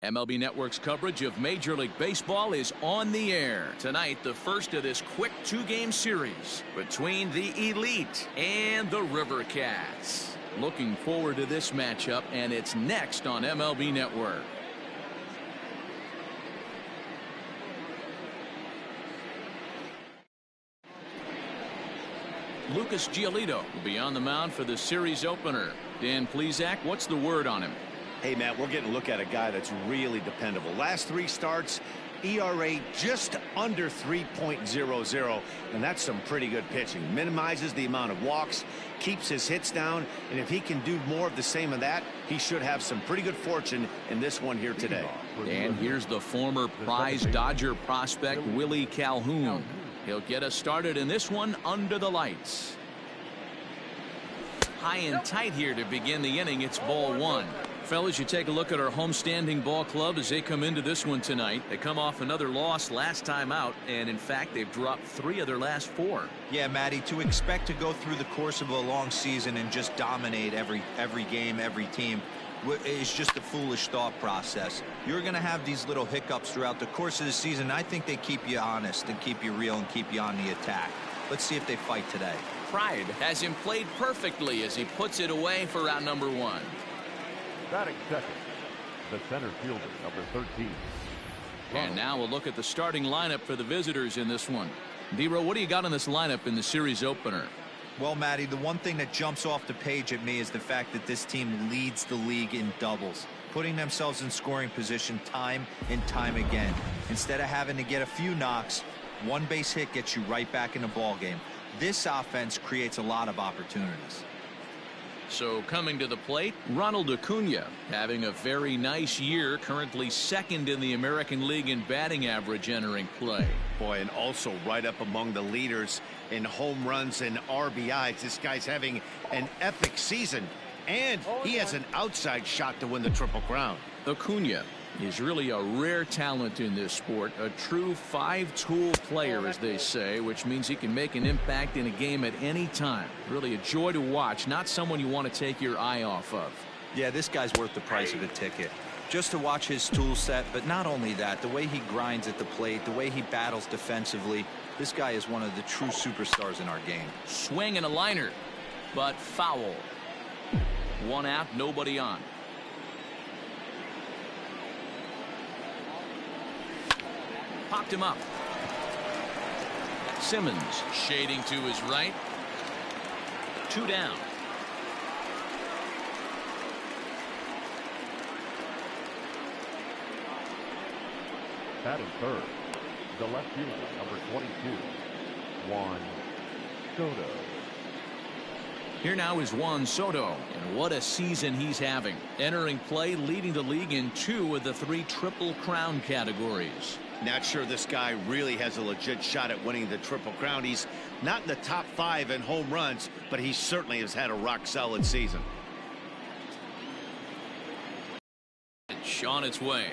MLB Network's coverage of Major League Baseball is on the air. Tonight, the first of this quick two-game series between the Elite and the Rivercats. Looking forward to this matchup, and it's next on MLB Network. Lucas Giolito will be on the mound for the series opener. Dan Plesac, what's the word on him? Hey, Matt, we're getting a look at a guy that's really dependable. Last 3 starts, ERA just under 3.00, and that's some pretty good pitching. Minimizes the amount of walks, keeps his hits down, and if he can do more of the same of that, he should have some pretty good fortune in this one here today. And here's the former prize Dodger prospect, Willie Calhoun. He'll get us started in this one under the lights. High and tight here to begin the inning. It's ball 1. Fellas, you take a look at our homestanding ball club as they come into this one tonight. They come off another loss last time out, and in fact they've dropped 3 of their last 4. Yeah, Matty, to expect to go through the course of a long season and just dominate every game, every team is just a foolish thought process. You're going to have these little hiccups throughout the course of the season. I think they keep you honest and keep you real and keep you on the attack. Let's see if they fight today. Pride has him played perfectly as he puts it away for out number 1. Batting second, the center fielder, number 13. And now we'll look at the starting lineup for the visitors in this one. D-Row, what do you got on this lineup in the series opener? Well, Matty, the one thing that jumps off the page at me is the fact that this team leads the league in doubles, putting themselves in scoring position time and time again. Instead of having to get a few knocks, one base hit gets you right back in the ball game. This offense creates a lot of opportunities. So coming to the plate, Ronald Acuna, having a very nice year, currently second in the American League in batting average entering play. Boy, and also right up among the leaders in home runs and RBIs. This guy's having an epic season, and he has an outside shot to win the Triple Crown. Acuna is really a rare talent in this sport, a true 5-tool player, as they say, which means he can make an impact in a game at any time. Really a joy to watch, not someone you want to take your eye off of. Yeah, this guy's worth the price of a ticket. Just to watch his tool set, but not only that, the way he grinds at the plate, the way he battles defensively, this guy is one of the true superstars in our game. Swing and a liner, but foul. 1 out, nobody on. Popped him up. Simmons shading to his right. 2 down. Batting third, the left fielder, number 22, Juan Soto. Here now is Juan Soto, and what a season he's having. Entering play, leading the league in 2 of the 3 Triple Crown categories. Not sure this guy really has a legit shot at winning the Triple Crown. He's not in the top 5 in home runs, but he certainly has had a rock-solid season. It's on its way.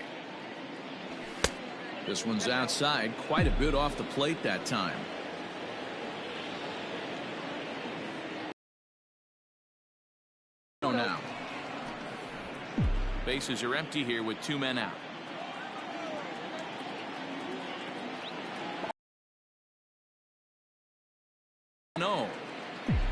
This one's outside, quite a bit off the plate that time. Now. Bases are empty here with 2 men out. No.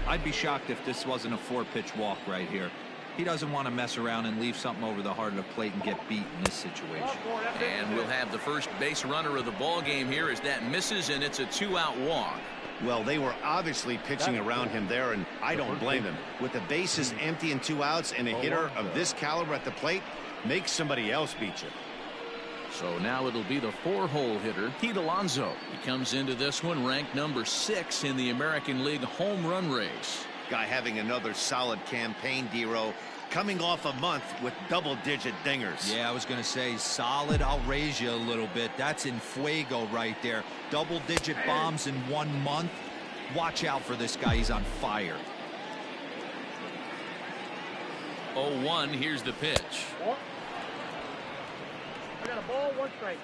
I'd be shocked if this wasn't a 4-pitch walk right here. He doesn't want to mess around and leave something over the heart of the plate and get beat in this situation. And we'll have the first base runner of the ball game here as that misses, and it's a 2-out walk. Well, they were obviously pitching around him there, and I don't blame them. With the bases empty and 2 outs and a hitter of this caliber at the plate, make somebody else beat you. So now it'll be the 4-hole hitter, Pete Alonso. He comes into this one ranked number 6 in the American League home run race. Guy having another solid campaign, D-Row, coming off a month with double-digit dingers. Yeah, I was going to say solid. I'll raise you a little bit. That's in fuego right there. Double-digit bombs in 1 month. Watch out for this guy. He's on fire. 0-1. Here's the pitch. I got a ball, 1 strike.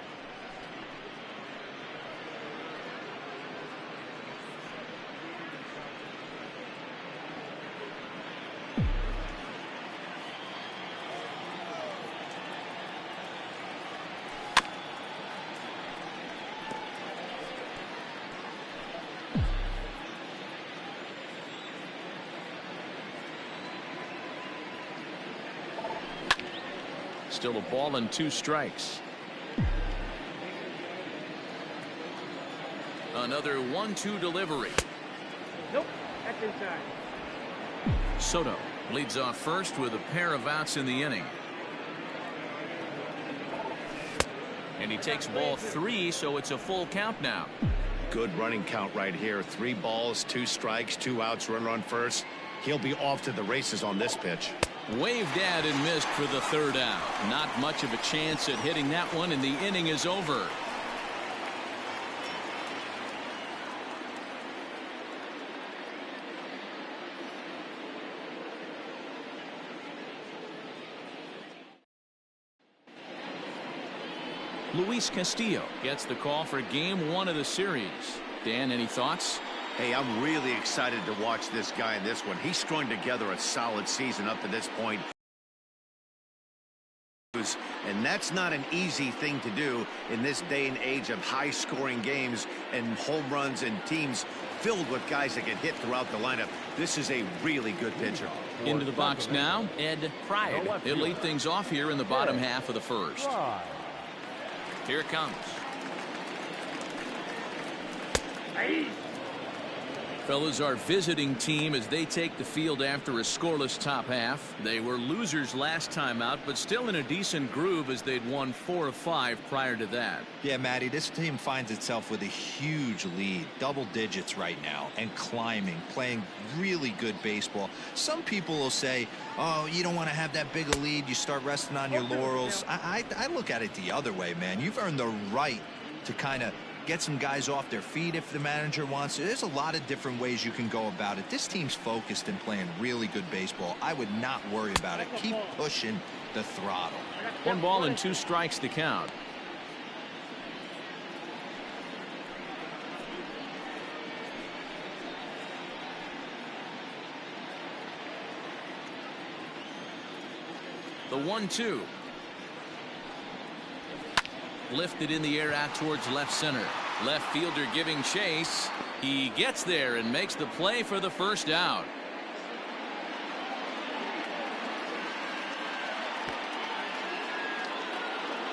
Still a ball and 2 strikes. Another 1-2 delivery. Nope, that's inside. Soto leads off first with a pair of outs in the inning. And he takes ball 3, so it's a full count now. Good running count right here. 3 balls, 2 strikes, 2 outs, runner on first. He'll be off to the races on this pitch. Waved at and missed for the 3rd out. Not much of a chance at hitting that one, and the inning is over. Luis Castillo gets the call for game 1 of the series. Dan, any thoughts? Hey, I'm really excited to watch this guy in this one. He's strung together a solid season up to this point. And that's not an easy thing to do in this day and age of high-scoring games and home runs and teams filled with guys that can hit throughout the lineup. This is a really good pitcher. Into the box now, Ed Pride. He'll lead things off here in the bottom half of the 1st. Here it comes. Fellas, our visiting team as they take the field after a scoreless top half. They were losers last time out, but still in a decent groove as they'd won 4 of 5 prior to that. Yeah, Matty, this team finds itself with a huge lead, double digits right now, and climbing, playing really good baseball. Some people will say, oh, you don't want to have that big a lead, you start resting on your laurels. I look at it the other way, man. You've earned the right to kind of get some guys off their feet if the manager wants to. There's a lot of different ways you can go about it. This team's focused and playing really good baseball. I would not worry about it. Keep pushing the throttle. 1 ball and 2 strikes to count. The 1-2. Lifted in the air out towards left center. Left fielder giving chase. He gets there and makes the play for the 1st out.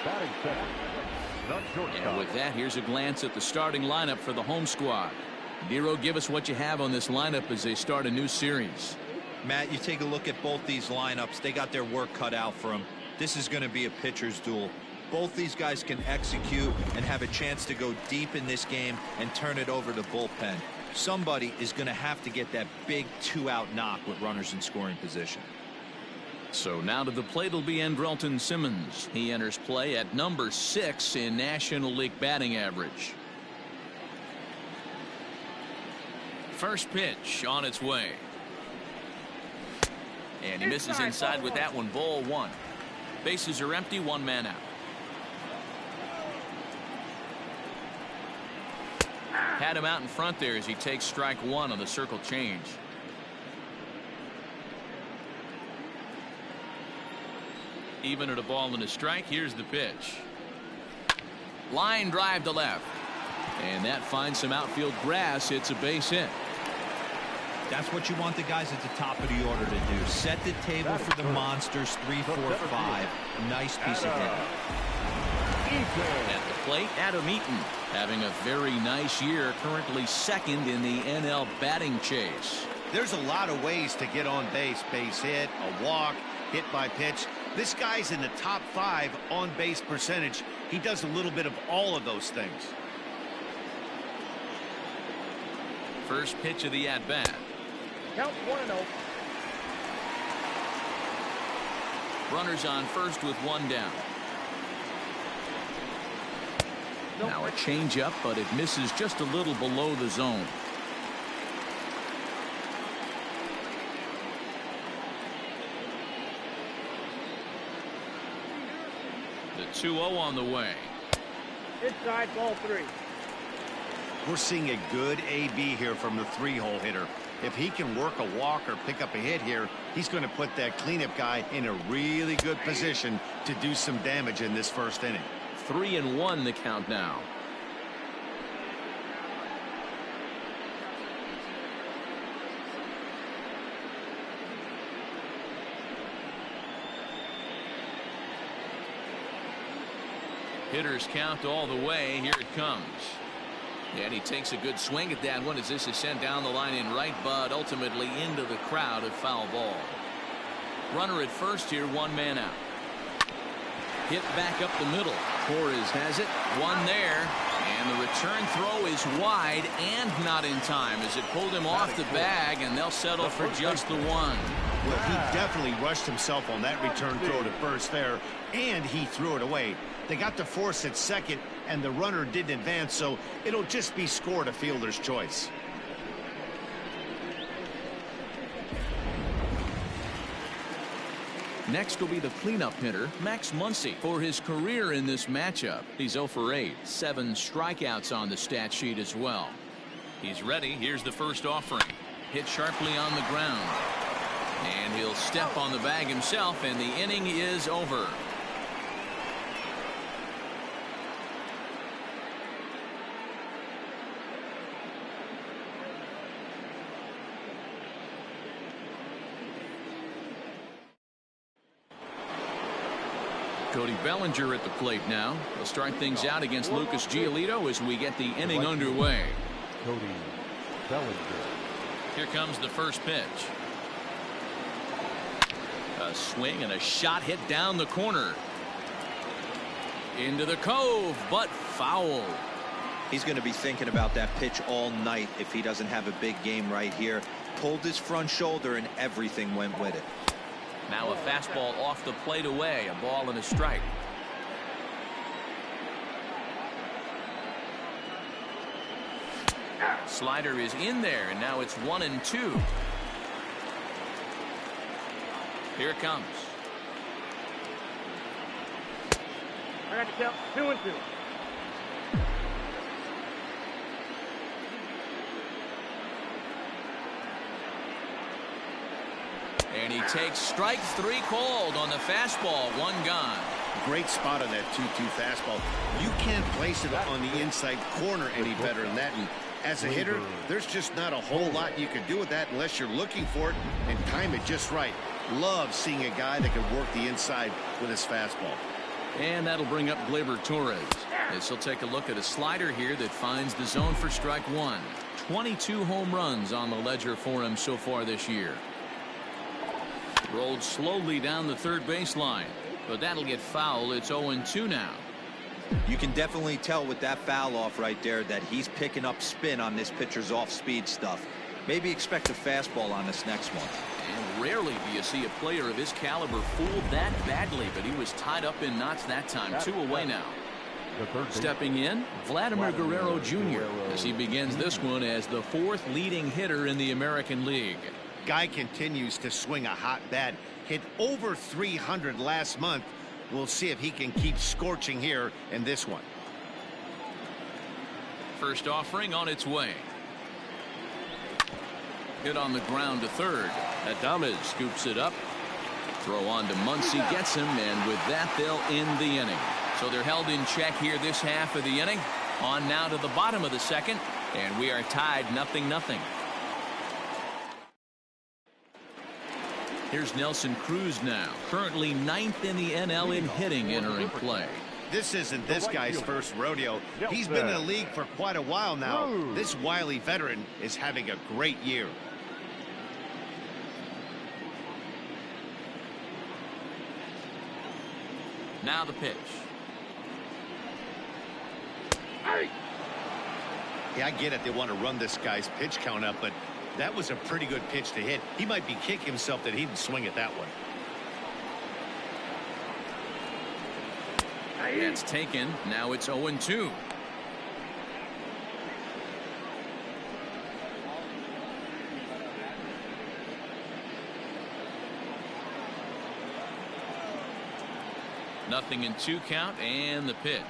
Batting second, the shortstop. And with that, here's a glance at the starting lineup for the home squad. Nero, give us what you have on this lineup as they start a new series. Matt, you take a look at both these lineups. They got their work cut out for them. This is going to be a pitcher's duel. Both these guys can execute and have a chance to go deep in this game and turn it over to bullpen. Somebody is going to have to get that big 2-out knock with runners in scoring position. So now to the plate will be Andrelton Simmons. He enters play at number 6 in National League batting average. First pitch on its way. And he misses inside with that one. Ball 1. Bases are empty. 1 man out. Had him out in front there as he takes strike 1 on the circle change. Even at a ball and a strike. Here's the pitch. Line drive to left. And that finds some outfield grass. It's a base hit. That's what you want the guys at the top of the order to do. Set the table for the monsters. 3, 4, 5. Nice piece of hitting. At the plate, Adam Eaton having a very nice year, currently 2nd in the NL batting chase. There's a lot of ways to get on base. Base hit, a walk, hit by pitch. This guy's in the top 5 on base percentage. He does a little bit of all of those things. First pitch of the at-bat. Count 1-0. Runners on first with 1 down. Now a changeup, but it misses just a little below the zone. The 2-0 on the way. Inside, ball 3. We're seeing a good AB here from the 3-hole hitter. If he can work a walk or pick up a hit here, he's going to put that cleanup guy in a really good position to do some damage in this 1st inning. 3-1 the count now. Hitters count all the way. Here it comes. And he takes a good swing at that one as this is sent down the line in right, but ultimately into the crowd, a foul ball. Runner at first here, one man out. Hit back up the middle. Torres has it. One there. And the return throw is wide and not in time as it pulled him off the bag, and they'll settle for just the one. Well, he definitely rushed himself on that return throw to first there, and he threw it away. They got to force at second, and the runner didn't advance, so it'll just be scored a fielder's choice. Next will be the cleanup hitter, Max Muncy. For his career in this matchup, he's 0 for 8. 7 strikeouts on the stat sheet as well. He's ready. Here's the first offering. Hit sharply on the ground. And he'll step on the bag himself, and the inning is over. Cody Bellinger at the plate now. He'll start things out against Lucas Giolito as we get the inning underway. Cody Bellinger. Here comes the first pitch. A swing and a shot hit down the corner. Into the cove, but foul. He's going to be thinking about that pitch all night if he doesn't have a big game right here. Pulled his front shoulder and everything went with it. Now a fastball off the plate away. A ball and a strike. Slider is in there, and now it's 1-2. Here it comes. I got to count 2-2. And he takes strike 3 called on the fastball. 1 gone. Great spot on that 2-2 fastball. You can't place it on the inside corner any better than that. And as a hitter, there's just not a whole lot you can do with that unless you're looking for it and time it just right. Love seeing a guy that can work the inside with his fastball. And that'll bring up Gleyber Torres. As he'll take a look at a slider here that finds the zone for strike 1. 22 home runs on the ledger for him so far this year. Rolled slowly down the third baseline, but that'll get foul. It's 0-2 now. You can definitely tell with that foul off right there that he's picking up spin on this pitcher's off-speed stuff. Maybe expect a fastball on this next one. And rarely do you see a player of his caliber fooled that badly, but he was tied up in knots that time. 2 away now. Stepping in, Vladimir Guerrero Jr. as he begins this one as the 4th leading hitter in the American League. Guy continues to swing a hot bat. Hit over 300 last month. We'll see if he can keep scorching here in this one. First offering on its way. Hit on the ground to third. Adames scoops it up. Throw on to Muncy, gets him, and with that they'll end the inning. So they're held in check here this half of the inning. On now to the bottom of the second, and we are tied 0-0. Here's Nelson Cruz now, currently 9th in the NL in hitting entering play. This isn't this guy's first rodeo. He's been in the league for quite a while now. This wily veteran is having a great year. Now the pitch. Yeah, I get it. They want to run this guy's pitch count up, but that was a pretty good pitch to hit. He might be kicking himself that he didn't swing at that one. That's taken. Now it's 0-2. Nothing in 2 count, and the pitch.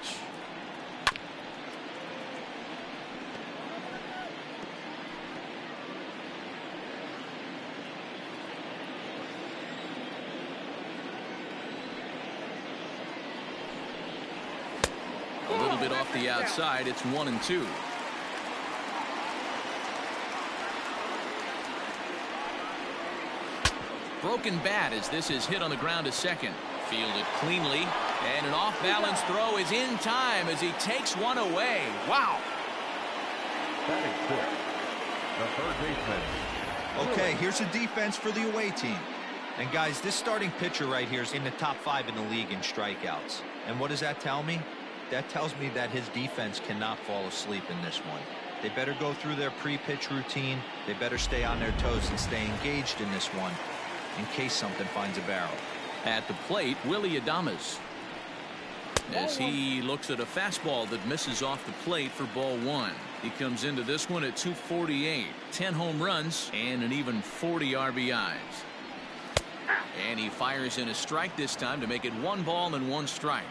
A little bit off the outside. It's 1-2. Broken bat as this is hit on the ground to second. Fielded cleanly, and an off-balance throw is in time as he takes one away. Wow. Batting fifth, the third baseman. Okay, here's a defense for the away team. And guys, this starting pitcher right here is in the top 5 in the league in strikeouts. And what does that tell me? That tells me that his defense cannot fall asleep in this one. They better go through their pre-pitch routine. They better stay on their toes and stay engaged in this one in case something finds a barrel. At the plate, Willie Adames, as he looks at a fastball that misses off the plate for ball 1. He comes into this one at 248, 10 home runs, and an even 40 RBIs. And he fires in a strike this time to make it 1 ball and 1 strike.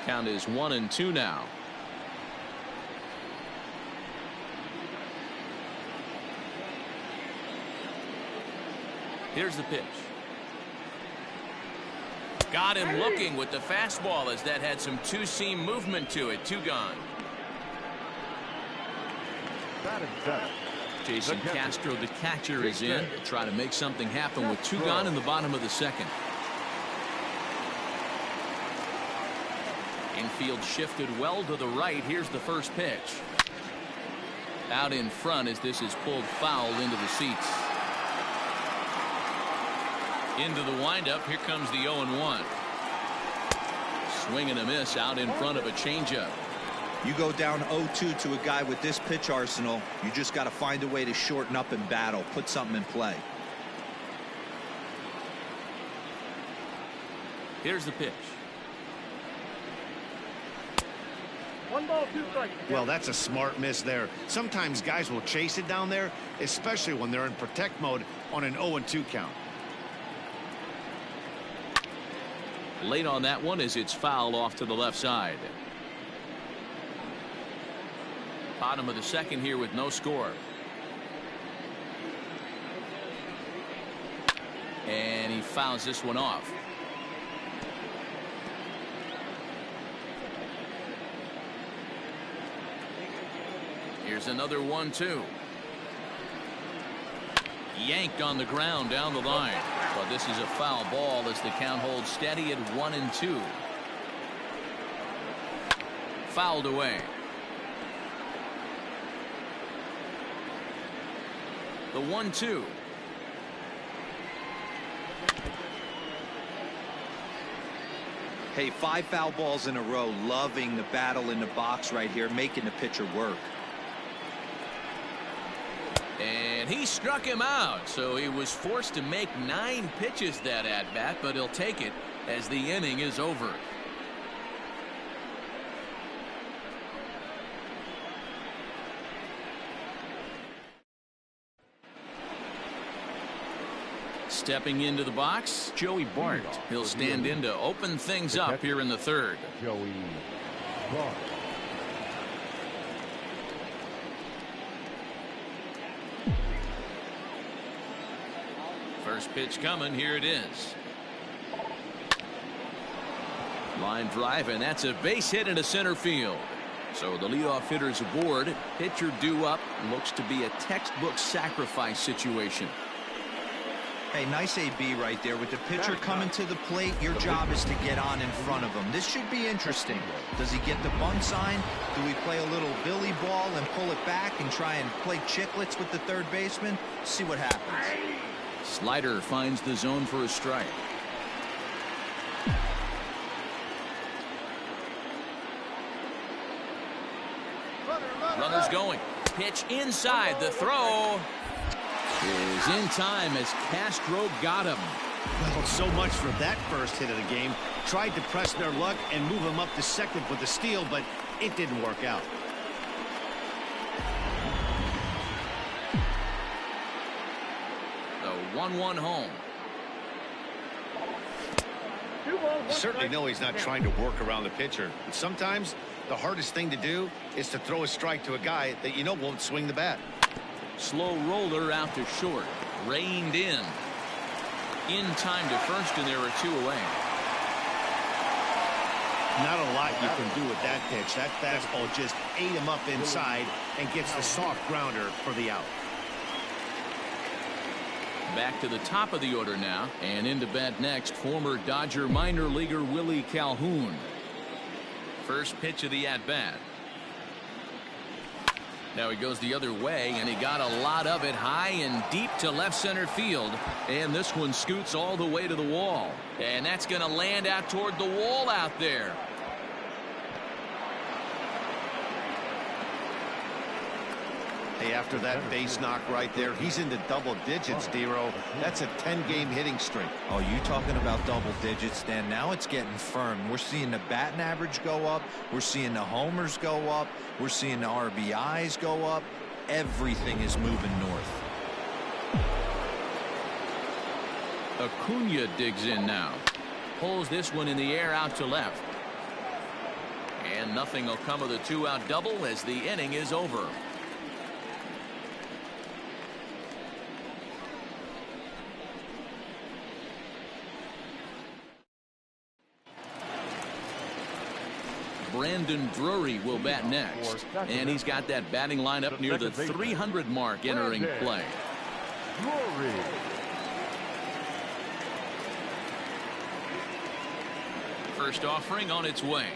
Count is 1-2 now. Here's the pitch. Got him looking with the fastball as that had some two-seam movement to it. 2 gone. Batting seventh, Jason Castro, the catcher, is in to try to make something happen with 2 gone in the bottom of the 2nd. Infield shifted well to the right. Here's the first pitch. Out in front as this is pulled foul into the seats. Into the windup. Here comes the 0-1. Swing and a miss out in front of a changeup. You go down 0-2 to a guy with this pitch arsenal, you just got to find a way to shorten up and battle, put something in play. Here's the pitch. 1 ball, 2 strikes. Well, that's a smart miss there. Sometimes guys will chase it down there, especially when they're in protect mode on an 0-2 count. Late on that one as it's fouled off to the left side. Bottom of the 2nd here with no score. And he fouls this one off. Here's another 1-2. Yanked on the ground down the line. But this is a foul ball as the count holds steady at 1-2. Fouled away. The 1-2. Hey, 5 foul balls in a row. Loving the battle in the box right here, making the pitcher work. And he struck him out, so he was forced to make 9 pitches that at bat, but he'll take it as the inning is over. Stepping into the box, Joey Bart. He'll stand in to open things up here in the 3rd. Joey Bart. First pitch coming. Here it is. Line drive, and that's a base hit into center field. So the leadoff hitter's aboard. Pitcher due up. Looks to be a textbook sacrifice situation. Hey, nice AB right there. With the pitcher coming to the plate, your job is to get on in front of him. This should be interesting. Does he get the bunt sign? Do we play a little billy ball and pull it back and try and play chicklets with the 3rd baseman? See what happens. Slider finds the zone for a strike. Runners going. Pitch inside. The throw is in time as Castro got him. Well, so much for that first hit of the game. Tried to press their luck and move him up to 2nd with the steal, but it didn't work out. The 1-1 home. 2 balls, 1 Certainly strike. know he's not trying to work around the pitcher. But sometimes the hardest thing to do is to throw a strike to a guy that you know won't swing the bat. Slow roller out to short. Reined in. In time to first, and there are 2 away. Not a lot you can do with that pitch. That fastball just ate him up inside and gets the soft grounder for the out. Back to the top of the order now, and into bat next, former Dodger minor leaguer Willie Calhoun. First pitch of the at-bat. Now he goes the other way, and he got a lot of it high and deep to left center field. And this one scoots all the way to the wall. And that's going to land out toward the wall out there. Hey, after that base knock right there, he's into double digits, Dero. That's a 10-game hitting streak. Oh, you talking about double digits, Dan? Now it's getting firm. We're seeing the batting average go up. We're seeing the homers go up. We're seeing the RBIs go up. Everything is moving north. Acuna digs in now. Pulls this one in the air out to left. And nothing will come of the two-out double as the inning is over. Brandon Drury will bat next, and he's got that batting lineup near the 300 mark entering play. First offering on its way.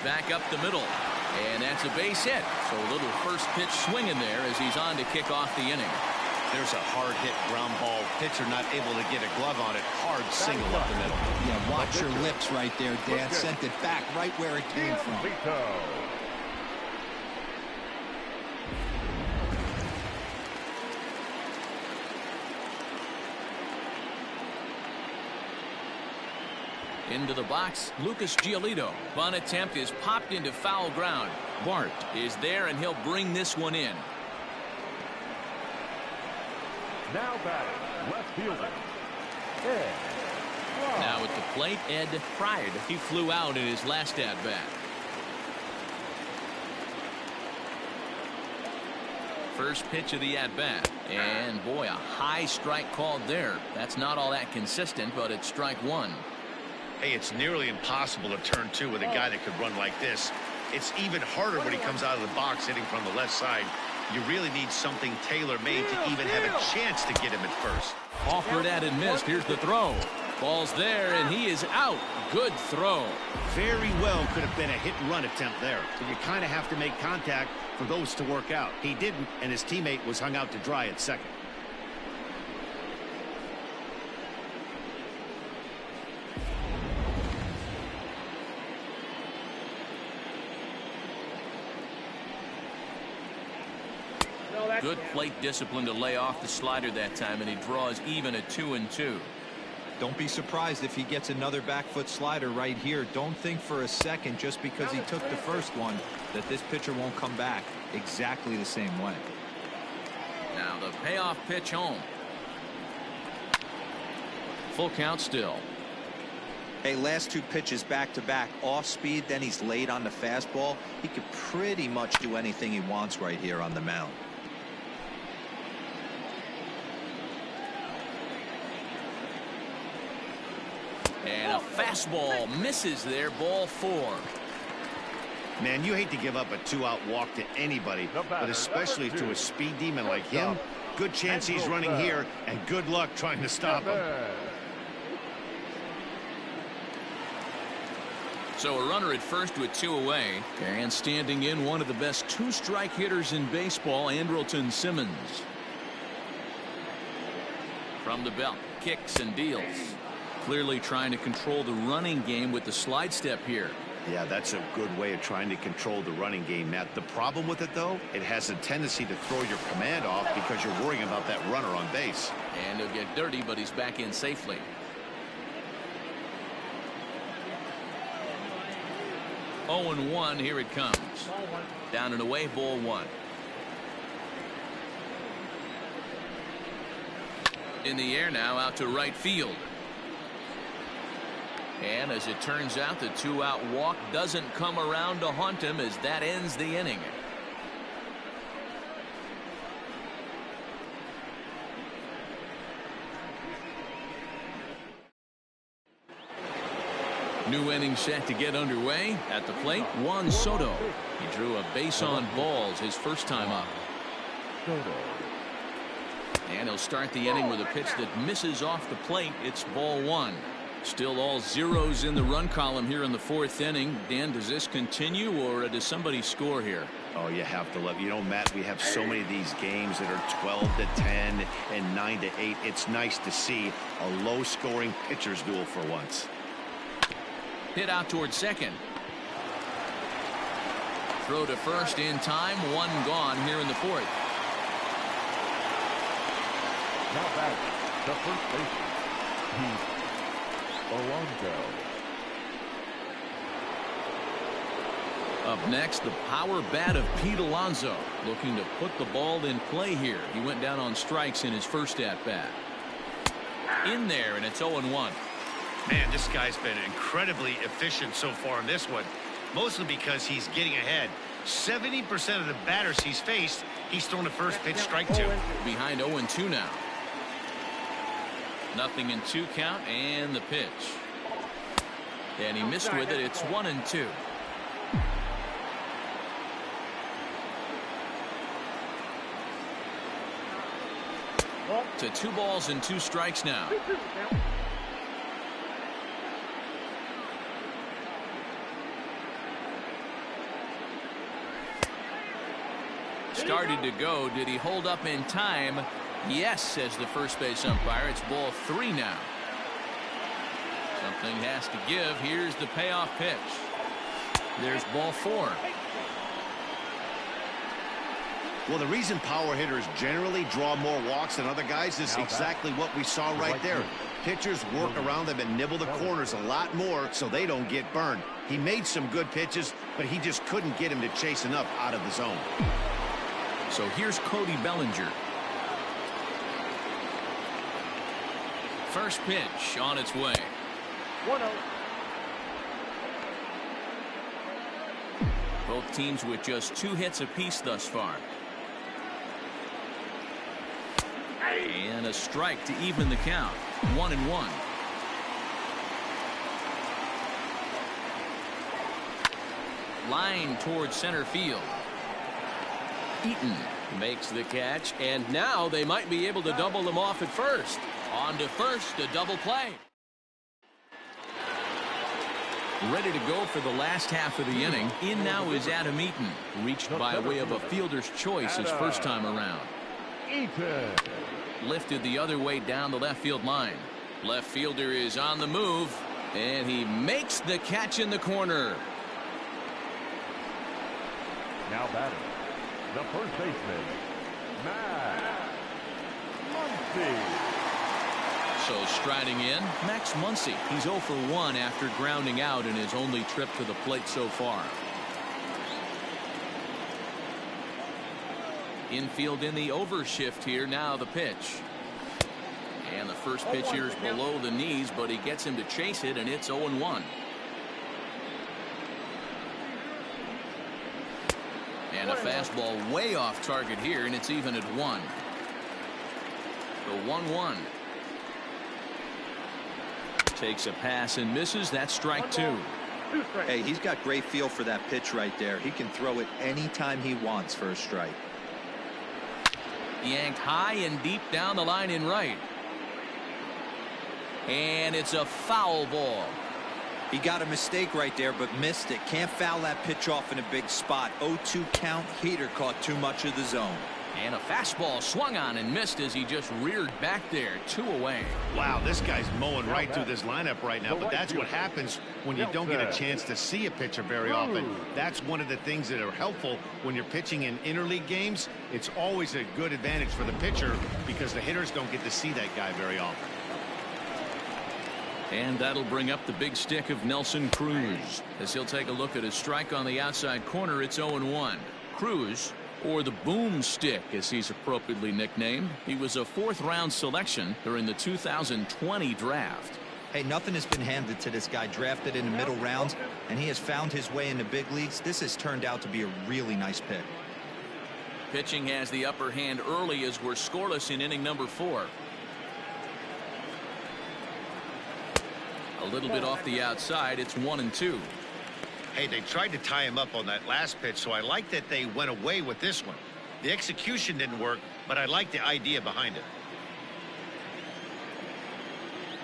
Back up the middle, and that's a base hit. So a little first pitch swing in there as he's on to kick off the inning. There's a hard hit ground ball. Pitcher not able to get a glove on it. Hard single up the middle. Yeah, watch your lips right there, Dan. Sent it back right where it came from. Into the box, Lucas Giolito. Bunt attempt is popped into foul ground. Bart is there, and he'll bring this one in. Now batting, left fielder, Ed. Now at the plate, Ed Pride. He flew out in his last at-bat. First pitch of the at-bat. And boy, a high strike called there. That's not all that consistent, but it's strike one. Hey, it's nearly impossible to turn two with a guy that could run like this. It's even harder when he comes out of the box hitting from the left side. You really need something tailor-made to even have a chance to get him at first. Offered at and missed. Here's the throw. Ball's there, and he is out. Good throw. Very well could have been a hit-and-run attempt there. But you kind of have to make contact for those to work out. He didn't, and his teammate was hung out to dry at second. Good plate discipline to lay off the slider that time, and he draws even at 2-2. Don't be surprised if he gets another back foot slider right here. Don't think for a second, just because he took the first one, that this pitcher won't come back exactly the same way. Now the payoff pitch home. Full count still. Hey, last two pitches back to back, off speed, then he's laid on the fastball. He could pretty much do anything he wants right here on the mound. And a fastball misses there. Ball four. Man, you hate to give up a two-out walk to anybody, but especially to a speed demon like him. Good chance he's running here, and good luck trying to stop him. So a runner at first with two away, and standing in one of the best two-strike hitters in baseball, Andrelton Simmons. From the belt, kicks and deals. Clearly trying to control the running game with the slide step here. Yeah, that's a good way of trying to control the running game, Matt. The problem with it, though, it has a tendency to throw your command off because you're worrying about that runner on base. And he'll get dirty, but he's back in safely. Oh, and 1, here it comes. Down and away, ball one. In the air now, out to right field. And as it turns out, the two-out walk doesn't come around to haunt him as that ends the inning. New inning set to get underway. At the plate, Juan Soto. He drew a base on balls his first time up. And he'll start the inning with a pitch that misses off the plate. It's ball one. Still all zeros in the run column here in the fourth inning. Dan, does this continue or does somebody score here? Oh, you have to love, Matt, we have so many of these games that are 12-10 and 9-8. It's nice to see a low scoring pitcher's duel for once. Hit out towards second. Throw to first in time. One gone here in the fourth. Now back, the first baseman, Pete Alonso. Up next, the power bat of Pete Alonso, looking to put the ball in play here. He went down on strikes in his first at-bat. In there, and it's 0-1. Man, this guy's been incredibly efficient so far in this one, mostly because he's getting ahead. 70% of the batters he's faced, he's thrown the first pitch strike two. Behind 0-2 now. Nothing in 2 count, and the pitch. And he missed with it. It's 1-2. To 2 balls and 2 strikes now. Started to go. Did he hold up in time? Yes, says the first base umpire. It's ball 3 now. Something has to give. Here's the payoff pitch. There's ball 4. Well, the reason power hitters generally draw more walks than other guys is exactly what we saw right there. Pitchers work around them and nibble the corners a lot more so they don't get burned. He made some good pitches, but he just couldn't get him to chase enough out of the zone. So here's Cody Bellinger. First pitch on its way. 1-0. Both teams with just 2 hits apiece thus far. And a strike to even the count. 1-1. Line towards center field. Eaton makes the catch, and now they might be able to double them off at first. On to first, a double play. Ready to go for the last half of the inning. In now is Adam Eaton, reached by way of a fielder's choice his first time around. Eaton. Lifted the other way down the left field line. Left fielder is on the move, and he makes the catch in the corner. Now batting, the first baseman, Max Muncy. So striding in, Max Muncy. He's 0 for 1 after grounding out in his only trip to the plate so far. Infield in the overshift here. Now the pitch. And the first pitch here is below the knees, but he gets him to chase it, and it's 0-1. And a fastball way off target here, and it's even at 1. The 1-1. Takes a pass and misses. That's strike 2. Hey, he's got great feel for that pitch right there. He can throw it anytime he wants for a strike. Yanked high and deep down the line in right. And it's a foul ball. He got a mistake right there, but missed it. Can't foul that pitch off in a big spot. 0-2 count. Heater caught too much of the zone. And a fastball swung on and missed as he just reared back there. 2 away. Wow, this guy's mowing right through this lineup right now, but that's what happens when you don't get a chance to see a pitcher very often. That's one of the things that are helpful when you're pitching in interleague games. It's always a good advantage for the pitcher because the hitters don't get to see that guy very often. And that'll bring up the big stick of Nelson Cruz as he'll take a look at a strike on the outside corner. It's 0-1. Cruz, or the boomstick as he's appropriately nicknamed, he was a 4th-round selection during the 2020 draft. Hey, nothing has been handed to this guy. Drafted in the middle rounds, and he has found his way in the big leagues. This has turned out to be a really nice pick. Pitching has the upper hand early as we're scoreless in inning number 4. A little bit off the outside. It's 1-2. Hey, they tried to tie him up on that last pitch, so I like that they went away with this one. The execution didn't work, but I like the idea behind it.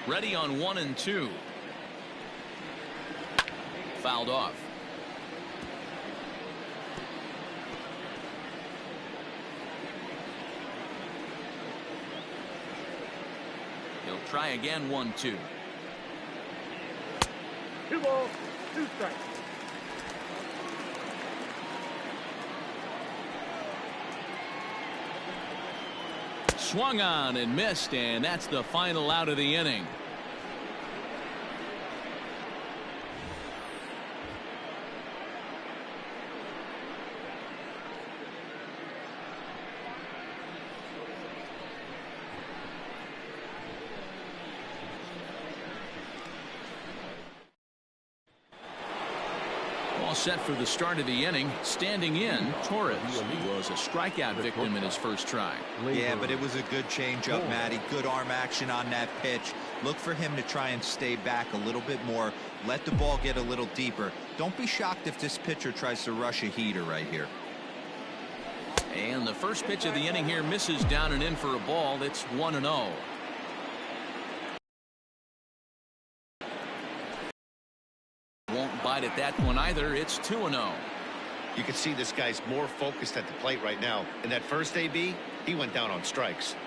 Ready on 1 and 2. Fouled off. He'll try again. 1-2. 2 balls, 2 strikes. Swung on and missed, and that's the final out of the inning. All set for the start of the inning. Standing in, Torres. He was a strikeout victim in his first try. Yeah, but it was a good changeup, Matty. Good arm action on that pitch. Look for him to try and stay back a little bit more. Let the ball get a little deeper. Don't be shocked if this pitcher tries to rush a heater right here. And the first pitch of the inning here misses down and in for a ball. It's 1-0. Won't bite at that one either. It's 2-0. You can see this guy's more focused at the plate right now. In that first AB, he went down on strikes.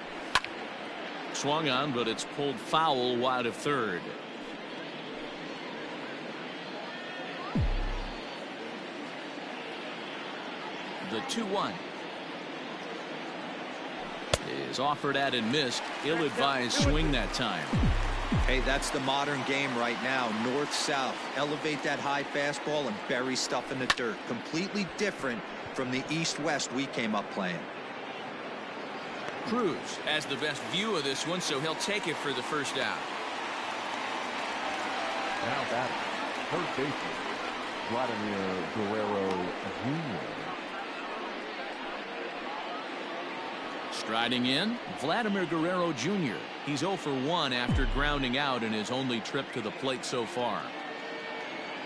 Swung on, but it's pulled foul wide of third. The 2-1 is offered at and missed. Ill-advised swing that time. Hey, that's the modern game right now. North-south. Elevate that high fastball and bury stuff in the dirt. Completely different from the east-west we came up playing. Cruz has the best view of this one, so he'll take it for the first out. Now batting, first baseman, Vladimir Guerrero Jr. Striding in, Vladimir Guerrero Jr. He's 0 for 1 after grounding out in his only trip to the plate so far.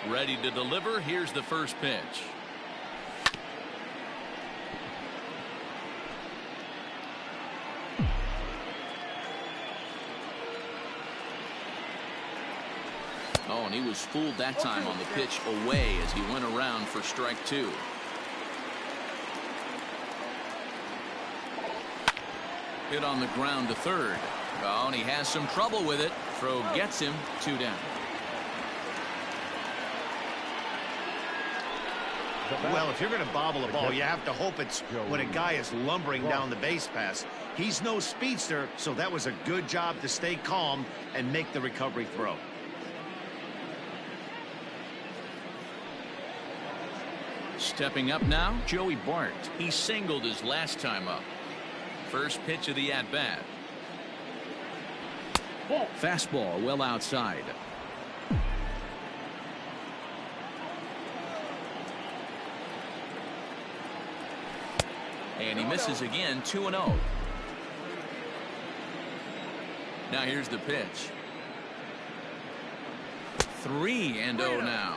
Ready to deliver. Here's the first pitch. Oh, and he was fooled that time on the pitch away as he went around for strike 2. Hit on the ground to third. Oh, and he has some trouble with it. Throw gets him. 2 down. Well, if you're going to bobble a ball, you have to hope it's when a guy is lumbering down the base pass. He's no speedster, so that was a good job to stay calm and make the recovery throw. Stepping up now, Joey Bart. He singled his last time up. First pitch of the at-bat. Fastball well outside. And he misses again. 2-0. Now here's the pitch. 3-0 now.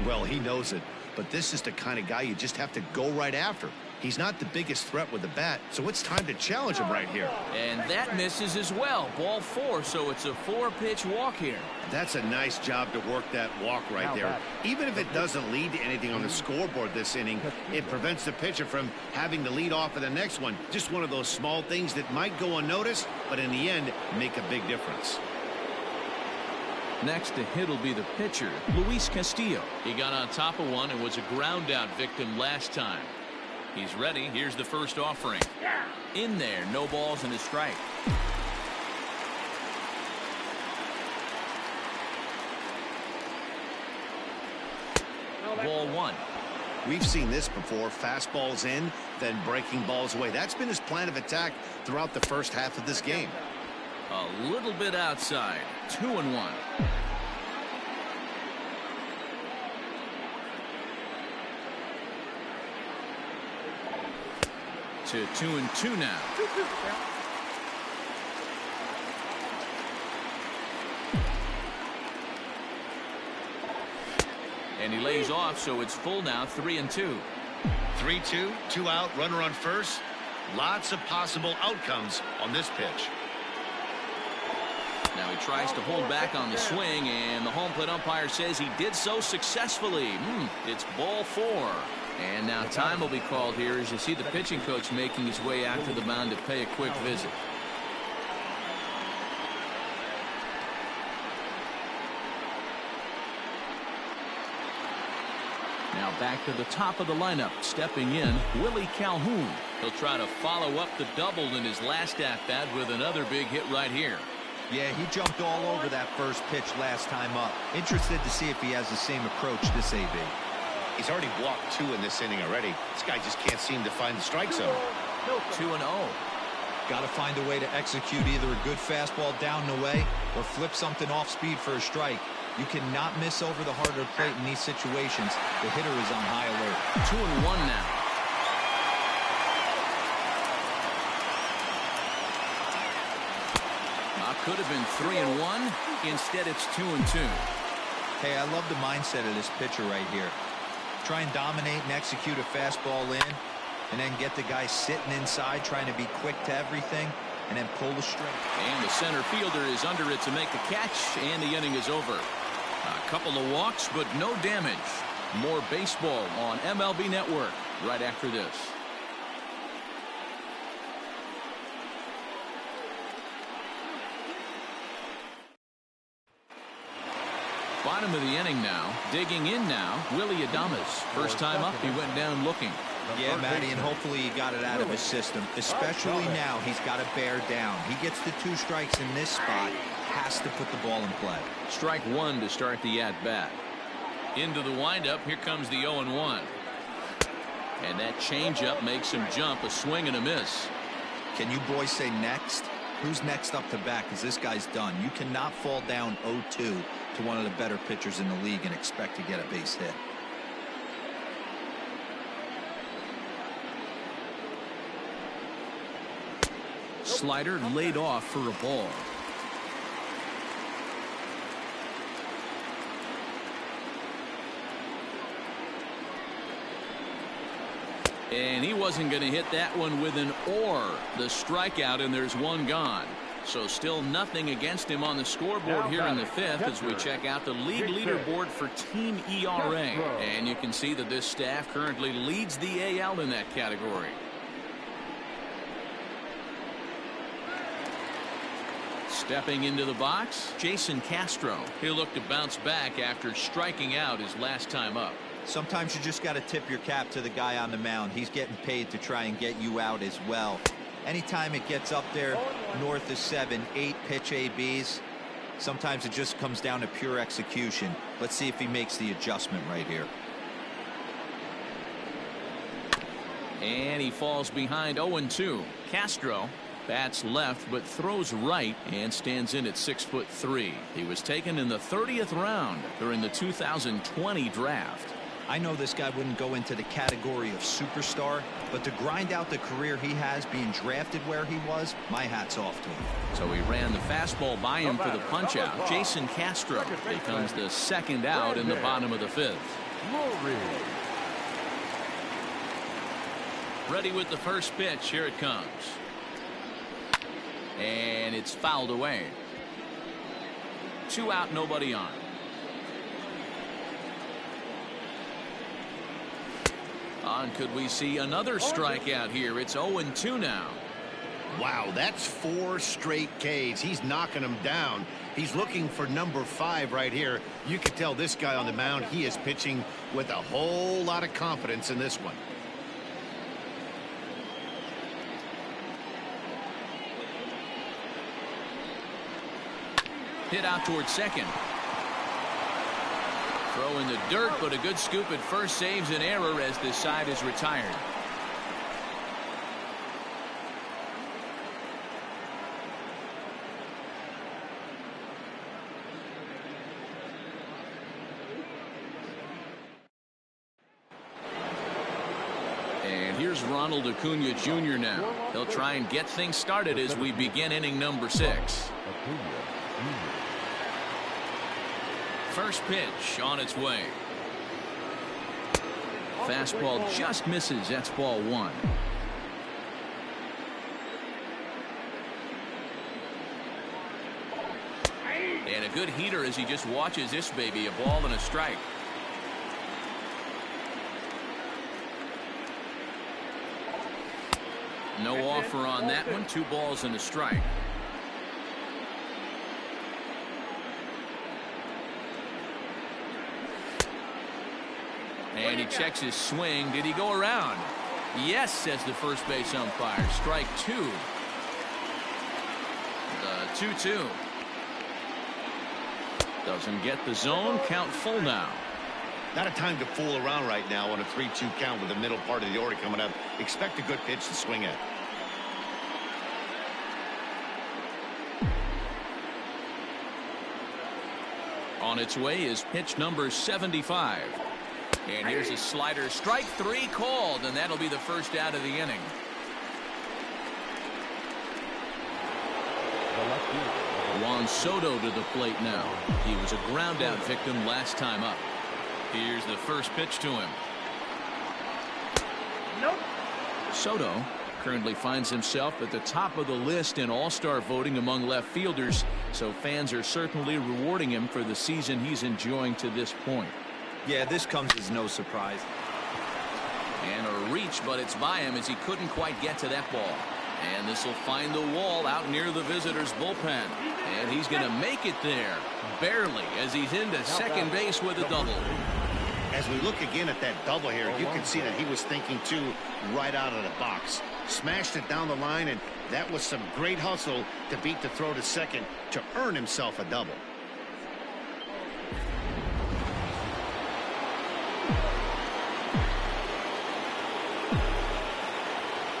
Well, he knows it, but this is the kind of guy you just have to go right after. He's not the biggest threat with the bat, so it's time to challenge him right here. And that misses as well. Ball 4, so it's a 4-pitch walk here. That's a nice job to work that walk right there. Even if it doesn't lead to anything on the scoreboard this inning, it prevents the pitcher from having to lead off of the next one. Just one of those small things that might go unnoticed, but in the end, make a big difference. Next to hit will be the pitcher, Luis Castillo. He got on top of one and was a ground out victim last time. He's ready. Here's the first offering. In there, no balls and a strike. Ball 1. We've seen this before. Fastballs in, then breaking balls away. That's been his plan of attack throughout the first half of this game. A little bit outside. 2-1. To 2-2 now. And he lays off, so it's full now. 3-2. 3-2, 2 out, runner on first. Lots of possible outcomes on this pitch. Now he tries to hold back on the swing, and the home plate umpire says he did so successfully. It's ball 4. And now time will be called here as you see the pitching coach making his way out to the mound to pay a quick visit. Now back to the top of the lineup, stepping in, Willie Calhoun. He'll try to follow up the double in his last at-bat with another big hit right here. Yeah, he jumped all over that first pitch last time up. Interested to see if he has the same approach this AB. He's already walked 2 in this inning already. This guy just can't seem to find the strike zone. 2-0. Got to find a way to execute either a good fastball down and away or flip something off speed for a strike. You cannot miss over the heart of the plate in these situations. The hitter is on high alert. 2-1 now. Could have been 3-1. Instead, it's 2-2. Hey, I love the mindset of this pitcher right here. Try and dominate and execute a fastball in, and then get the guy sitting inside trying to be quick to everything, and then pull the string. And the center fielder is under it to make the catch, and the inning is over. A couple of walks, but no damage. More baseball on MLB Network right after this. Bottom of the inning now. Digging in now, Willie Adames. First time up, he went down looking. Yeah, Matty, and hopefully he got it out of his system. Especially now, he's got to bear down. He gets the 2 strikes in this spot. Has to put the ball in play. Strike 1 to start the at-bat. Into the windup, here comes the 0-1. And that changeup makes him jump, a swing and a miss. Can you boys say next? Who's next up to bat? Because this guy's done. You cannot fall down 0-2 to one of the better pitchers in the league and expect to get a base hit. Slider laid off for a ball. And he wasn't going to hit that one with an or. The strikeout, and there's 1 gone. So still nothing against him on the scoreboard here in the 5th as we check out the league leaderboard for team ERA. And you can see that this staff currently leads the AL in that category. Stepping into the box, Jason Castro. He'll look to bounce back after striking out his last time up. Sometimes you just got to tip your cap to the guy on the mound. He's getting paid to try and get you out as well. Anytime it gets up there north of 7, 8 pitch ABs, sometimes it just comes down to pure execution. Let's see if he makes the adjustment right here. And he falls behind 0-2. Castro bats left but throws right and stands in at 6'3". He was taken in the 30th round during the 2020 draft. I know this guy wouldn't go into the category of superstar, but to grind out the career he has being drafted where he was, my hat's off to him. So he ran the fastball by him for the punch out. Jason Castro becomes the 2nd out in the bottom of the 5th. Ready with the first pitch. Here it comes. And it's fouled away. 2 out, nobody on. Could we see another strikeout here? It's 0-2 now. Wow, that's 4 straight Ks. He's knocking them down. He's looking for number 5 right here. You can tell this guy on the mound, he is pitching with a whole lot of confidence in this one. Hit out towards second. Throw in the dirt, but a good scoop at first saves an error as this side is retired. And here's Ronald Acuna Jr. now. He'll try and get things started as we begin inning number 6. First pitch on its way. Fastball just misses. That's ball one. And a good heater as he just watches this baby. A ball and a strike. No offer on that one. 2 balls and a strike. And he checks his swing. Did he go around? Yes, says the first base umpire. Strike 2. The 2-2. Doesn't get the zone. Count full now. Not a time to fool around right now on a 3-2 count with the middle part of the order coming up. Expect a good pitch to swing at. On its way is pitch number 75. And here's a slider. Strike 3 called, and that'll be the first out of the inning. Juan Soto to the plate now. He was a ground out victim last time up. Here's the first pitch to him. Nope. Soto currently finds himself at the top of the list in all-star voting among left fielders, so fans are certainly rewarding him for the season he's enjoying to this point. Yeah, this comes as no surprise. And a reach, but it's by him as he couldn't quite get to that ball. And this will find the wall out near the visitors' bullpen. And he's going to make it there, barely, as he's into second base with a double. As we look again at that double here, you can see that he was thinking too right out of the box. Smashed it down the line, and that was some great hustle to beat the throw to second to earn himself a double.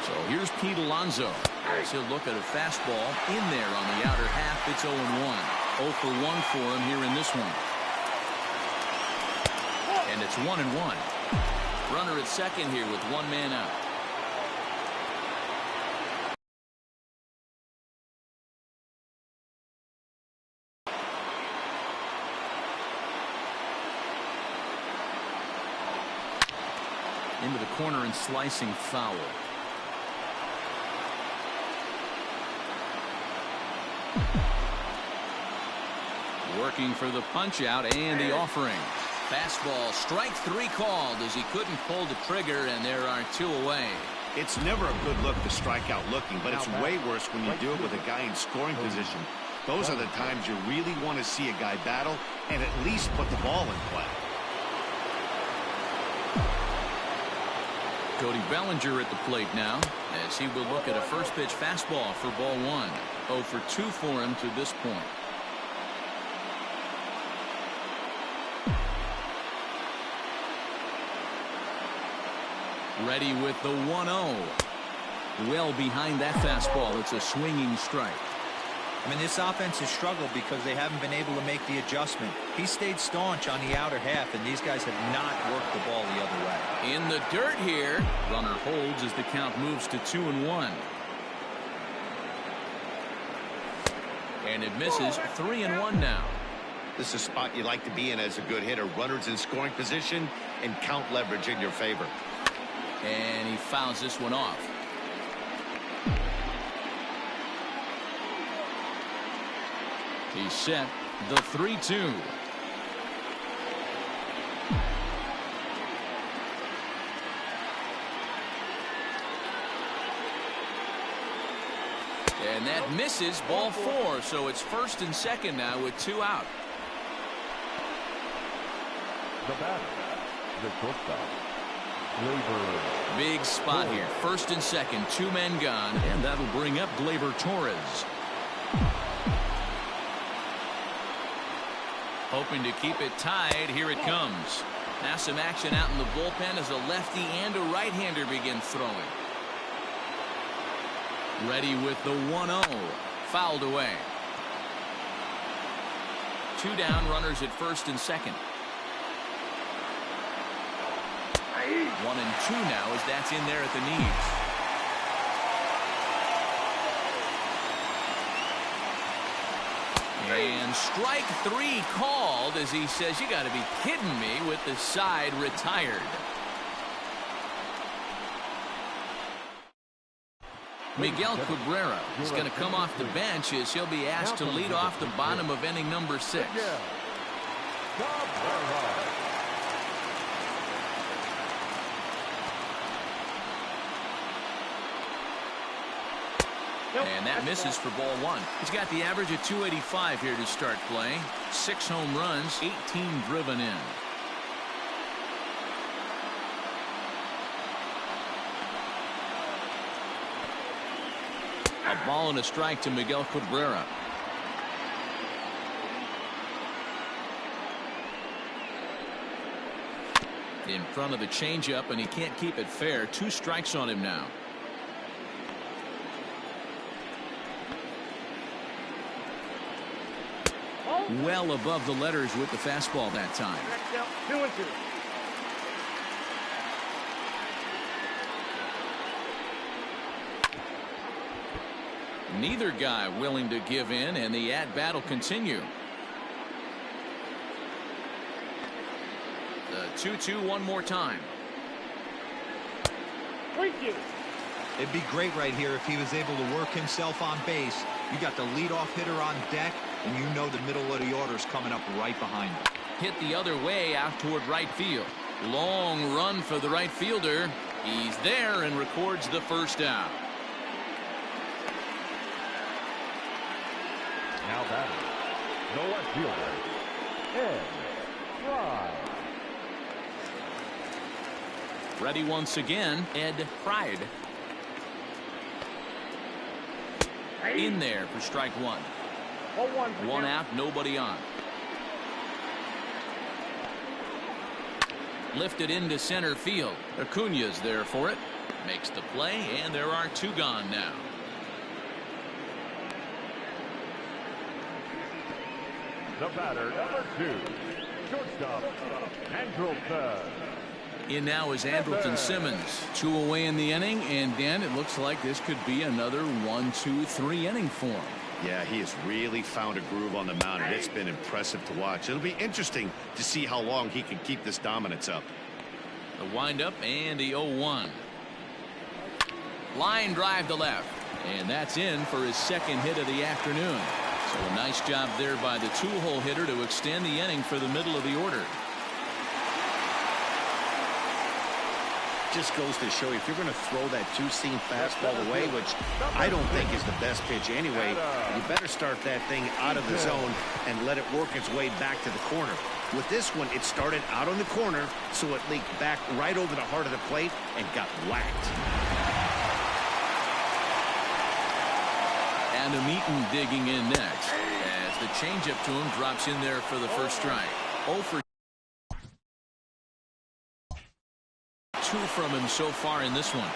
So here's Pete Alonso. As he'll look at a fastball in there on the outer half. It's 0-1. 0 for 1 for him here in this one. And it's 1-1. Runner at second here with 1 man out. Into the corner and slicing foul. Working for the punch out and the offering. Fastball, strike 3 called as he couldn't pull the trigger, and there are 2 away. It's never a good look to strike out looking, but it's way worse when you do it with a guy in scoring position. Those are the times you really want to see a guy battle and at least put the ball in play. Cody Bellinger at the plate now as he will look at a first pitch fastball for ball 1. 0 for 2 for him to this point. Ready with the 1-0. Well behind that fastball. It's a swinging strike. I mean, this offense has struggled because they haven't been able to make the adjustment. He stayed staunch on the outer half, and these guys have not worked the ball the other way. In the dirt here. Runner holds as the count moves to 2-1. And it misses. 3-1 now. This is a spot you like to be in as a good hitter. Runners in scoring position and count leverage in your favor. And he fouls this one off. He's set. The 3-2. And that misses. Ball 4. So it's first and second now with 2 out. The batter, the shortstop, Big spot here. First and second. 2 men gone. And that'll bring up Gleyber Torres. Hoping to keep it tied. Here it comes. Now some action out in the bullpen as a lefty and a right-hander begin throwing. Ready with the 1-0. Fouled away. 2 down, runners at first and second. 1 and 2 now as that's in there at the knees. And strike 3 called as he says, you got to be kidding me, with the side retired. Miguel Cabrera is going to come off the bench as he'll be asked to lead off the bottom of inning number 6. And that misses for ball 1. He's got the average of 285 here to start play. 6 home runs, 18 driven in. A ball and a strike to Miguel Cabrera. In front of the changeup, and he can't keep it fair. 2 strikes on him now. Well above the letters with the fastball that time. 2-2. Neither guy willing to give in, and the at-bat will continue. The 2-2 one more time. It'd be great right here if he was able to work himself on base. You got the leadoff hitter on deck, and you know the middle of the order is coming up right behind him. Hit the other way out toward right field. Long run for the right fielder. He's there and records the first out. Now batting, the left fielder, Ed Fry. Ready once again, Ed Pride. In there for strike 1. 1 out, nobody on. Lifted into center field. Acuna's there for it. Makes the play, and there are 2 gone now. The batter, number 2, shortstop, Andrelton. In now is Andrelton Simmons. 2 away in the inning, and Dan, it looks like this could be another 1-2-3 inning for him. Yeah, he has really found a groove on the mound, and it's been impressive to watch. It'll be interesting to see how long he can keep this dominance up. The windup and the 0-1. Line drive to left, and that's in for his 2nd hit of the afternoon. So a nice job there by the 2-hole hitter to extend the inning for the middle of the order. Just goes to show you, if you're going to throw that 2-seam fastball away, which I don't think is the best pitch anyway, you better start that thing out of the zone and let it work its way back to the corner. With this one, it started out on the corner, so it leaked back right over the heart of the plate and got whacked. Adam Eaton digging in next as the changeup to him drops in there for the first strike. 0 for 2 from him so far in this one.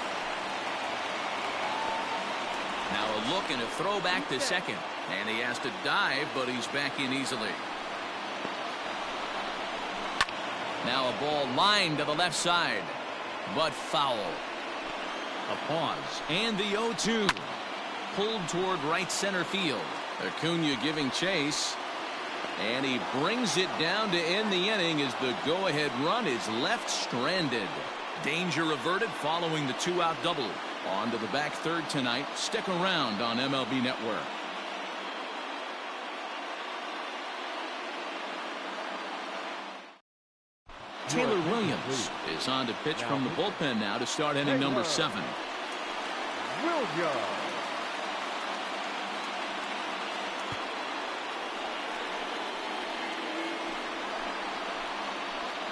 Now a look and a throw back to second, and he has to dive, but he's back in easily. Now a ball lined to the left side, but foul. A pause and the 0-2 pulled toward right center field. Acuna giving chase, and he brings it down to end the inning as the go-ahead run is left stranded. Danger averted following the 2-out double. On to the back third tonight. Stick around on MLB Network. Taylor Williams is on to pitch from the bullpen now to start inning number 7. Williams.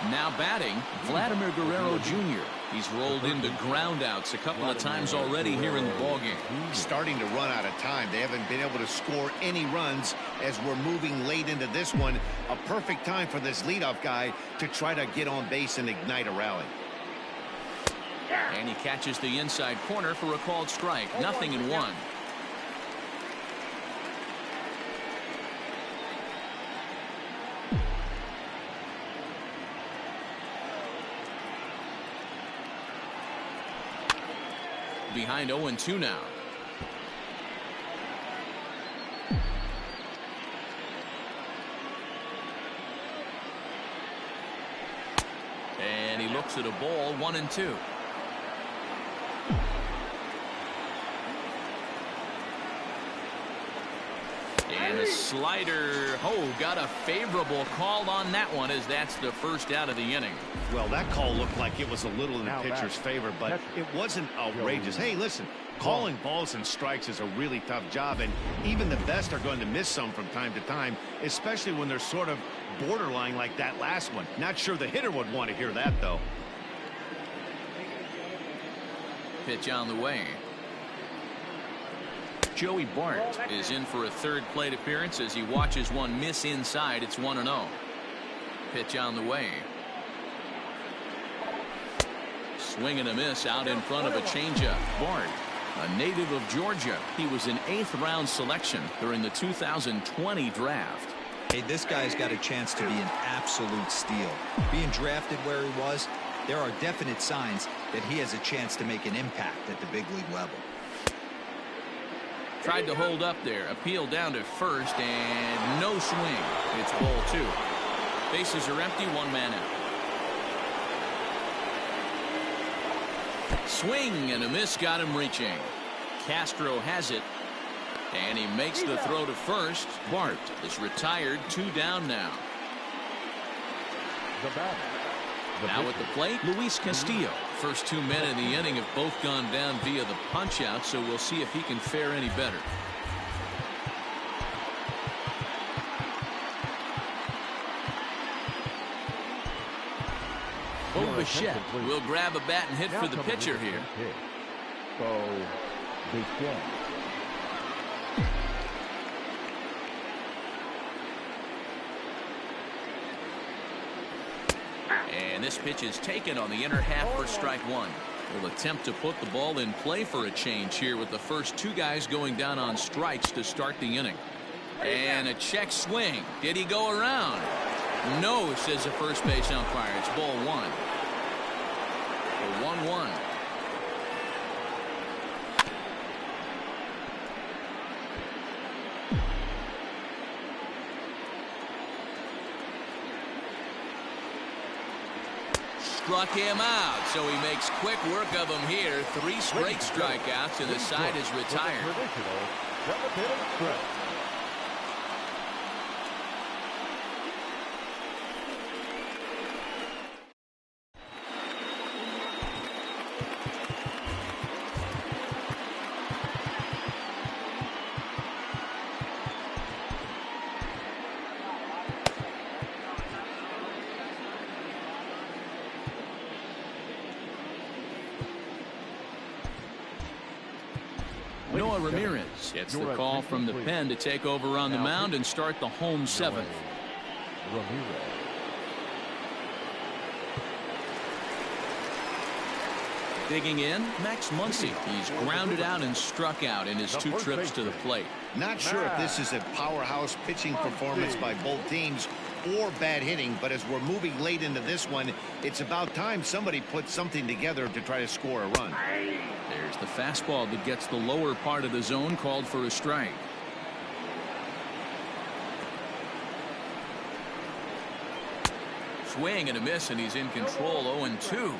Now batting, Vladimir Guerrero Jr. He's rolled into groundouts a couple of times already here in the ballgame. Starting to run out of time. They haven't been able to score any runs as we're moving late into this one. A perfect time for this leadoff guy to try to get on base and ignite a rally. And he catches the inside corner for a called strike. 0-1. Behind 0-2 now. And he looks at a ball. 1-2. And a slider. Oh, got a favorable call on that one, as that's the first out of the inning. Well, that call looked like it was a little in the pitcher's favor, but it wasn't outrageous. Hey, listen, calling balls and strikes is a really tough job, and even the best are going to miss some from time to time, especially when they're sort of borderline like that last one. Not sure the hitter would want to hear that, though. Pitch on the way. Joey Bart is in for a third plate appearance as he watches one miss inside. It's 1-0. Pitch on the way. Swing and a miss out in front of a changeup. Bart, a native of Georgia. He was an 8th round selection during the 2020 draft. Hey, this guy's got a chance to be an absolute steal. Being drafted where he was, there are definite signs that he has a chance to make an impact at the big league level. Tried to hold up there. Appeal down to first, and no swing. It's ball 2. Bases are empty, 1 man out. Swing and a miss got him reaching. Castro has it, and he makes the throw to first. Bart is retired, 2 down now. Now at the plate, Luis Castillo. First 2 men in the inning have both gone down via the punch-out, so we'll see if he can fare any better. Bo Bichette will grab a bat and hit for the pitcher here. Bo Bichette. And this pitch is taken on the inner half for strike 1. Will attempt to put the ball in play for a change here with the first 2 guys going down on strikes to start the inning. And a check swing. Did he go around? No, says the first base umpire. It's ball 1. The 1-1. Struck him out, so he makes quick work of him here. 3 straight strikeouts, and the side is retired. Noah Ramirez gets the call from the pen to take over on the mound and start the home 7th. Digging in, Max Muncy. He's grounded out and struck out in his 2 trips to the plate. Not sure if this is a powerhouse pitching performance by both teams or bad hitting, but as we're moving late into this one, it's about time somebody puts something together to try to score a run. There's the fastball that gets the lower part of the zone, called for a strike. Swing and a miss, and he's in control. 0-2.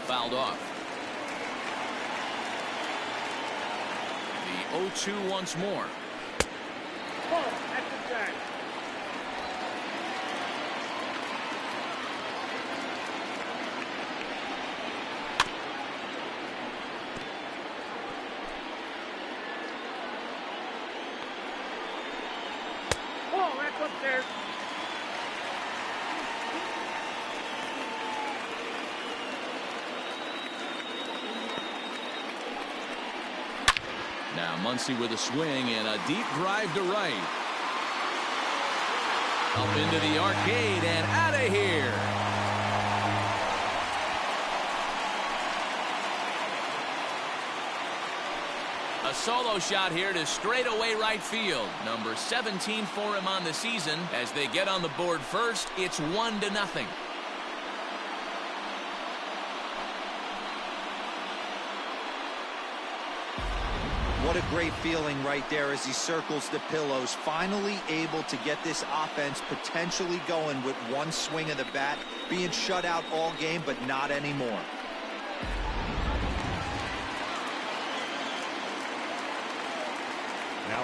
Fouled off. The 0-2 once more. Ball at the jack. Ball, that's up there. Now Muncy with a swing and a deep drive to right. Up into the arcade and out of here. A solo shot here to straightaway right field. Number 17 for him on the season. As they get on the board first, it's 1-0. What a great feeling right there as he circles the pillows, finally able to get this offense potentially going with one swing of the bat, being shut out all game, but not anymore.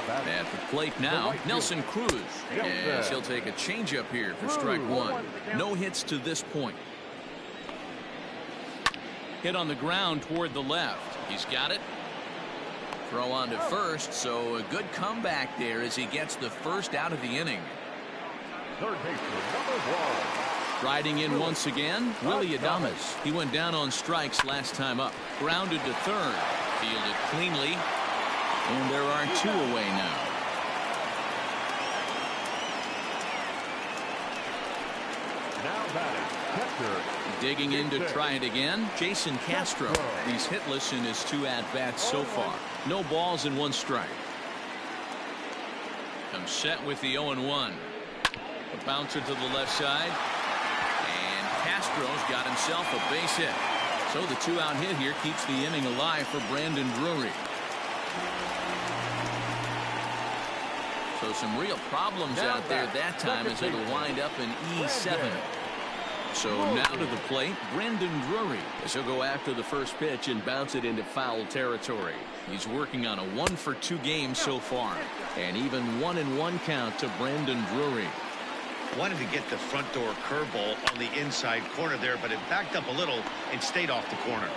At the plate now, Nelson Cruz. Yes, he'll take a changeup here for strike one. No hits to this point. Hit on the ground toward the left. He's got it. Throw on to first, so a good comeback there as he gets the first out of the inning. Third baseman, number 1. Riding in once again, Willie Adames. He went down on strikes last time up. Grounded to third. Fielded cleanly. And there are 2 away now. Now batting, catcher. Digging in to try it again, Jason Castro. He's hitless in his 2 at-bats so far. No balls and 1 strike. Comes set with the 0-1. A bouncer to the left side. And Castro's got himself a base hit. So the 2-out hit here keeps the inning alive for Brandon Drury. So some real problems out there that time as it'll wind up in E7. So now to the plate, Brandon Drury, as he'll go after the first pitch and bounce it into foul territory. He's working on a 1-for-2 game so far, and even 1-1 count to Brandon Drury. Wanted to get the front door curveball on the inside corner there, but it backed up a little and stayed off the corner.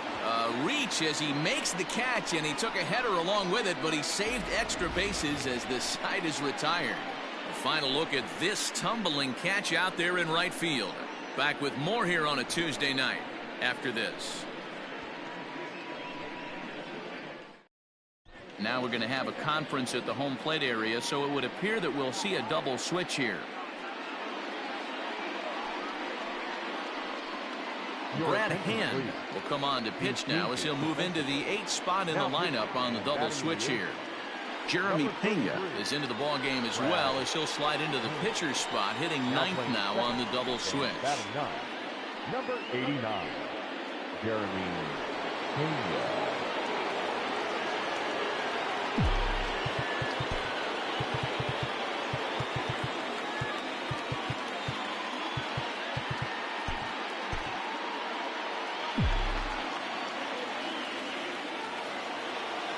Reach as he makes the catch, and he took a header along with it, but he saved extra bases as the side is retired. A final look at this tumbling catch out there in right field. Back with more here on a Tuesday night after this. Now we're going to have a conference at the home plate area, so it would appear that we'll see a double switch here. Brad Hand will come on to pitch now as he'll move into the 8th spot in the lineup on the double switch here. Jeremy Pena is into the ball game as well as he'll slide into the pitcher's spot, hitting 9th now on the double switch. Number 89, Jeremy Pena.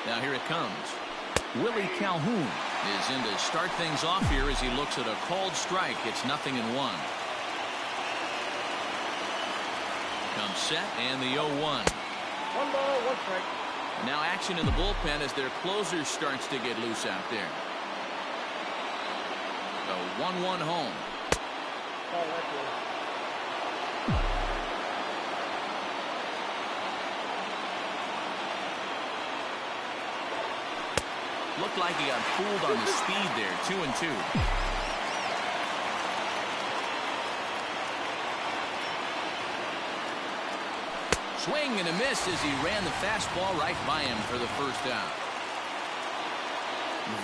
Now here it comes. Willie Calhoun is in to start things off here as he looks at a called strike. It's 0-1. Comes set and the 0-1. 1 ball, 1 strike. And now action in the bullpen as their closer starts to get loose out there. The 1-1 home. Oh, that's it. Looked like he got fooled on the speed there. 2-2. Swing and a miss as he ran the fastball right by him for the first out.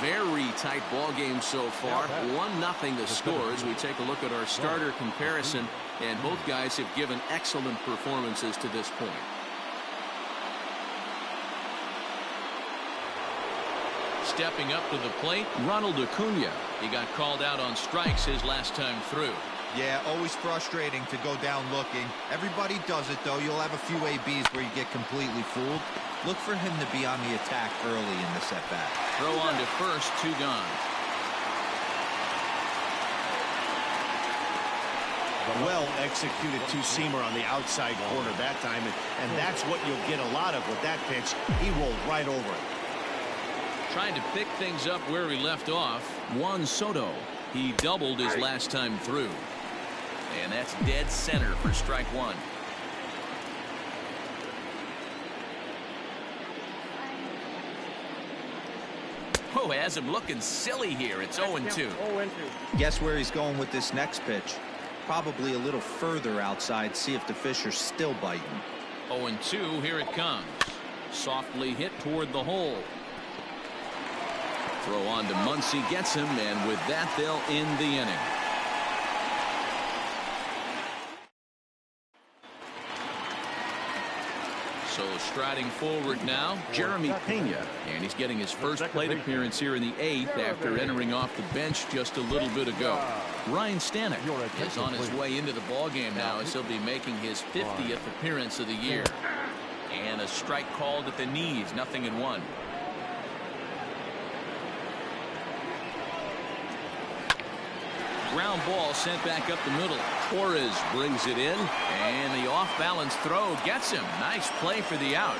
Very tight ball game so far. 1-0 the score as we take a look at our starter comparison, and both guys have given excellent performances to this point. Stepping up to the plate, Ronald Acuna. He got called out on strikes his last time through. Yeah, always frustrating to go down looking. Everybody does it, though. You'll have a few ABs where you get completely fooled. Look for him to be on the attack early in the setback. Throw on to first, 2 gone. Well executed 2-seamer on the outside corner that time, and that's what you'll get a lot of with that pitch. He rolled right over it. Trying to pick things up where he left off, Juan Soto. He doubled his last time through. And that's dead center for strike 1. Oh, has him looking silly here. It's 0-2. 0-2. Guess where he's going with this next pitch? Probably a little further outside. See if the fish are still biting. 0-2. Here it comes. Softly hit toward the hole. Throw on to Muncy, gets him, and with that they'll end the inning. So striding forward now, Jeremy Pena, and he's getting his first plate appearance here in the 8th after entering off the bench just a little bit ago. Ryan Stanek is on his way into the ballgame now as he'll be making his 50th appearance of the year. And a strike called at the knees, 0-1. ground ball sent back up the middle. Torres brings it in, and the off-balance throw gets him. Nice play for the out.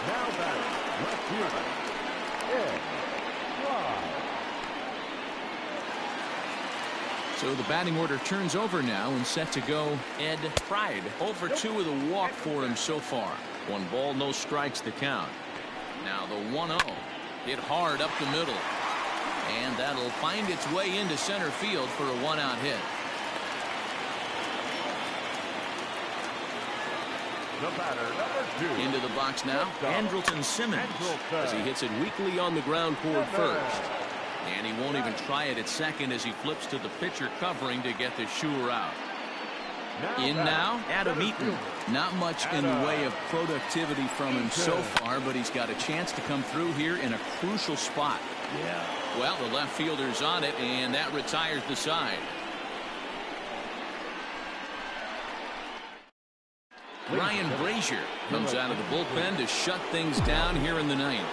Now batting, left fielder, Ed Pride. So the batting order turns over now and set to go Ed Pride. 0 for 2 with a walk for him so far. 1 ball, no strikes to count. Now the 1-0. Hit hard up the middle. And that'll find its way into center field for a 1-out hit. The batter, number 2. Into the box now, Andrelton Simmons, as he hits it weakly on the ground toward first. And he won't even try it at second as he flips to the pitcher covering to get the sure out. In now, Adam Eaton. Not much in the way of productivity from him so far, but he's got a chance to come through here in a crucial spot. Yeah. Well, the left fielder's on it, and that retires the side. Ryan Brazier comes out of the bullpen to shut things down here in the 9th.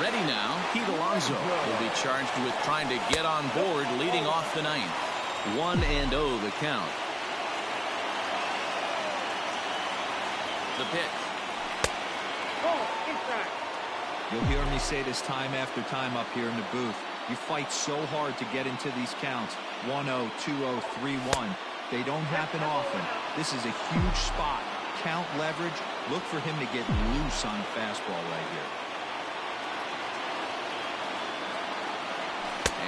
Ready now, Pete Alonso will be charged with trying to get on board leading off the 9th. 1-0 the count. The pitch. Ball inside. You'll hear me say this time after time up here in the booth. You fight so hard to get into these counts. 1-0, 2-0, 3-1. They don't happen often. This is a huge spot. Count leverage. Look for him to get loose on a fastball right here.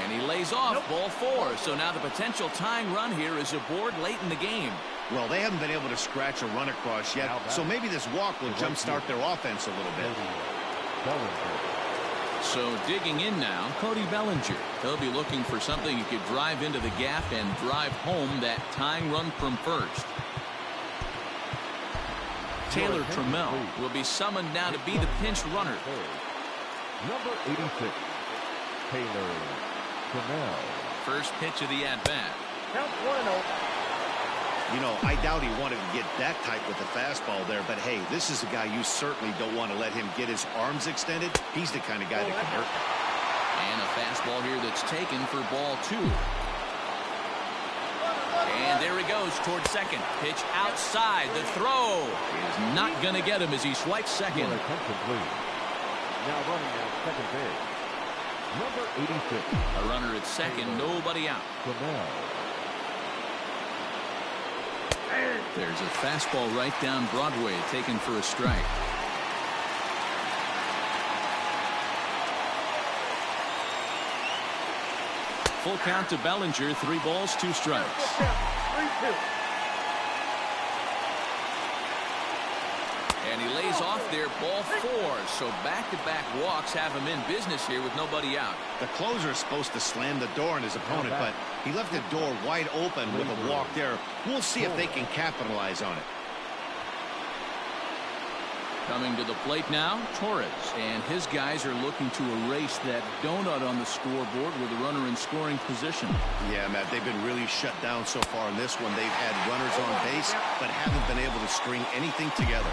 And he lays off ball 4. So now the potential tying run here is aboard late in the game. Well, they haven't been able to scratch a run across yet, so maybe this walk will jumpstart their offense a little bit. So digging in now, Cody Bellinger. He'll be looking for something he could drive into the gap and drive home that tying run from first. Taylor Trammell will be summoned now to be the pinch runner. Number 86, Taylor Trammell. First pitch of the at-bat. Count 1-0. You know, I doubt he wanted to get that tight with the fastball there, but hey, this is a guy you certainly don't want to let him get his arms extended. He's the kind of guy that can hurt. And a fastball here that's taken for ball 2. And there he goes towards second. Pitch outside. The throw is not going to get him as he swipes second. Complete. Now running at second base. Number 86. A runner at second, nobody out. Trammell. There's a fastball right down Broadway taken for a strike. Full count to Bellinger. 3 balls, 2 strikes. 3-2. And he lays off there, ball 4. So back-to-back walks have him in business here with nobody out. The closer is supposed to slam the door on his opponent, but he left the door wide open with a walk there. We'll see if they can capitalize on it. Coming to the plate now, Torres. And his guys are looking to erase that donut on the scoreboard with a runner in scoring position. Yeah, Matt, they've been really shut down so far in this one. They've had runners on base, but haven't been able to string anything together.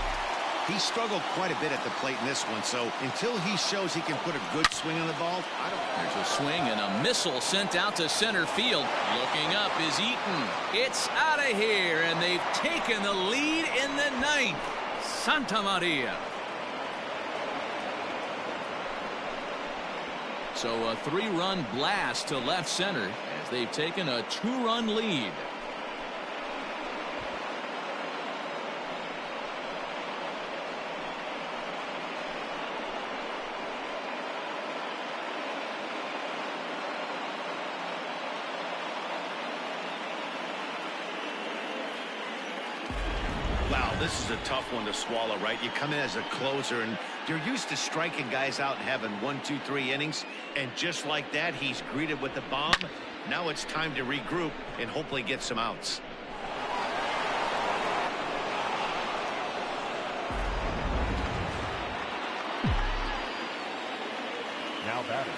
He struggled quite a bit at the plate in this one, so until he shows he can put a good swing on the ball, I don't. There's a swing and a missile sent out to center field. Looking up is Eaton. It's out of here, and they've taken the lead in the 9th. Santa Maria. So a 3-run blast to left center as they've taken a 2-run lead. Wow, this is a tough one to swallow, right? You come in as a closer, and you're used to striking guys out and having 1, 2, 3 innings. And just like that, he's greeted with the bomb. Now it's time to regroup and hopefully get some outs. Now batting.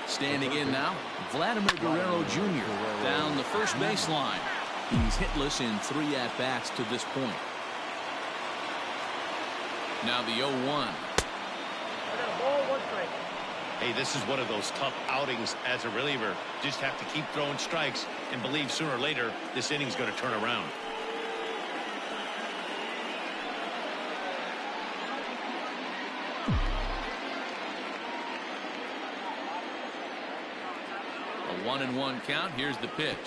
Standing in now, Vladimir Guerrero Jr. down the first baseline. He's hitless in 3 at-bats to this point. Now the 0-1. I got a ball, 1 strike. Hey, this is one of those tough outings as a reliever. Just have to keep throwing strikes and believe sooner or later this inning's going to turn around. A 1-1 count. Here's the pitch.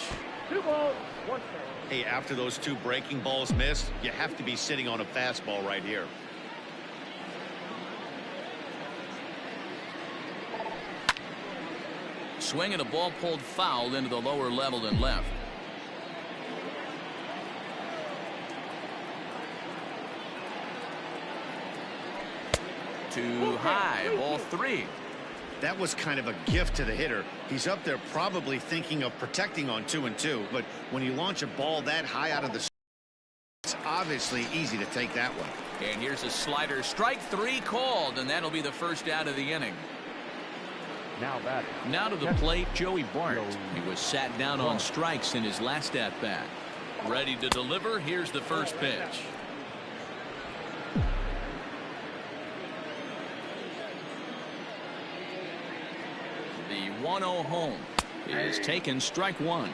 2 balls, 1 strike. Hey, after those 2 breaking balls missed, you have to be sitting on a fastball right here. Swing and a ball pulled foul into the lower level and left. Too high. Ball 3. That was kind of a gift to the hitter. He's up there probably thinking of protecting on 2-2, but when you launch a ball that high out of the, it's obviously easy to take that one. And here's a slider. Strike 3 called, and that'll be the first out of the inning. Now batting. Now to the plate, Joey Bart. He was sat down on strikes in his last at-bat. Ready to deliver. Here's the first pitch. The 1-0 home is taken. Strike 1.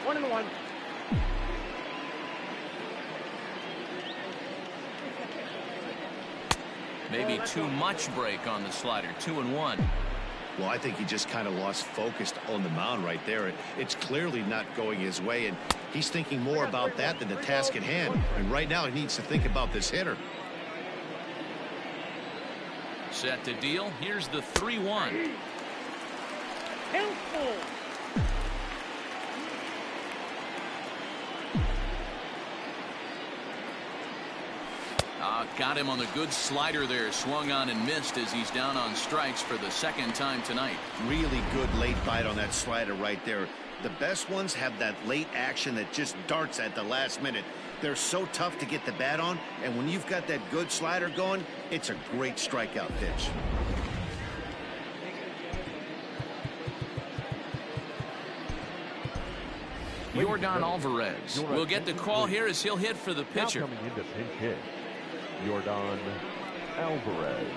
1-1. Maybe too much break on the slider. 2-1. Well, I think he just kind of lost focus on the mound right there. It's clearly not going his way, and he's thinking more about that than the task at hand. And right now he needs to think about this hitter. Set to deal. Here's the 3-1. Helpful. Got him on the good slider there. Swung on and missed as he's down on strikes for the second time tonight. Really good late bite on that slider right there. The best ones have that late action that just darts at the last minute. They're so tough to get the bat on, and when you've got that good slider going, it's a great strikeout pitch. Yordan Alvarez will get the call here as he'll hit for the pitcher. Now coming into pinch hit, Yordan Alvarez.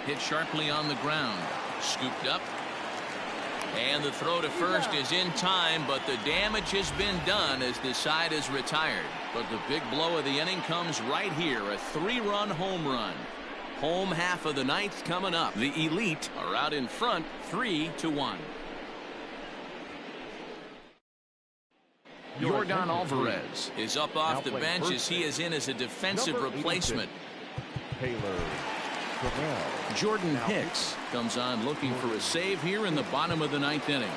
Hit sharply on the ground. Scooped up. And the throw to first is in time, but the damage has been done as the side is retired. But the big blow of the inning comes right here. A 3-run home run. Home half of the ninth coming up. The Elite are out in front 3-1. Yordan Alvarez is up off the bench as he is in as a defensive replacement. Jordan Hicks comes on looking for a save here in the bottom of the ninth inning.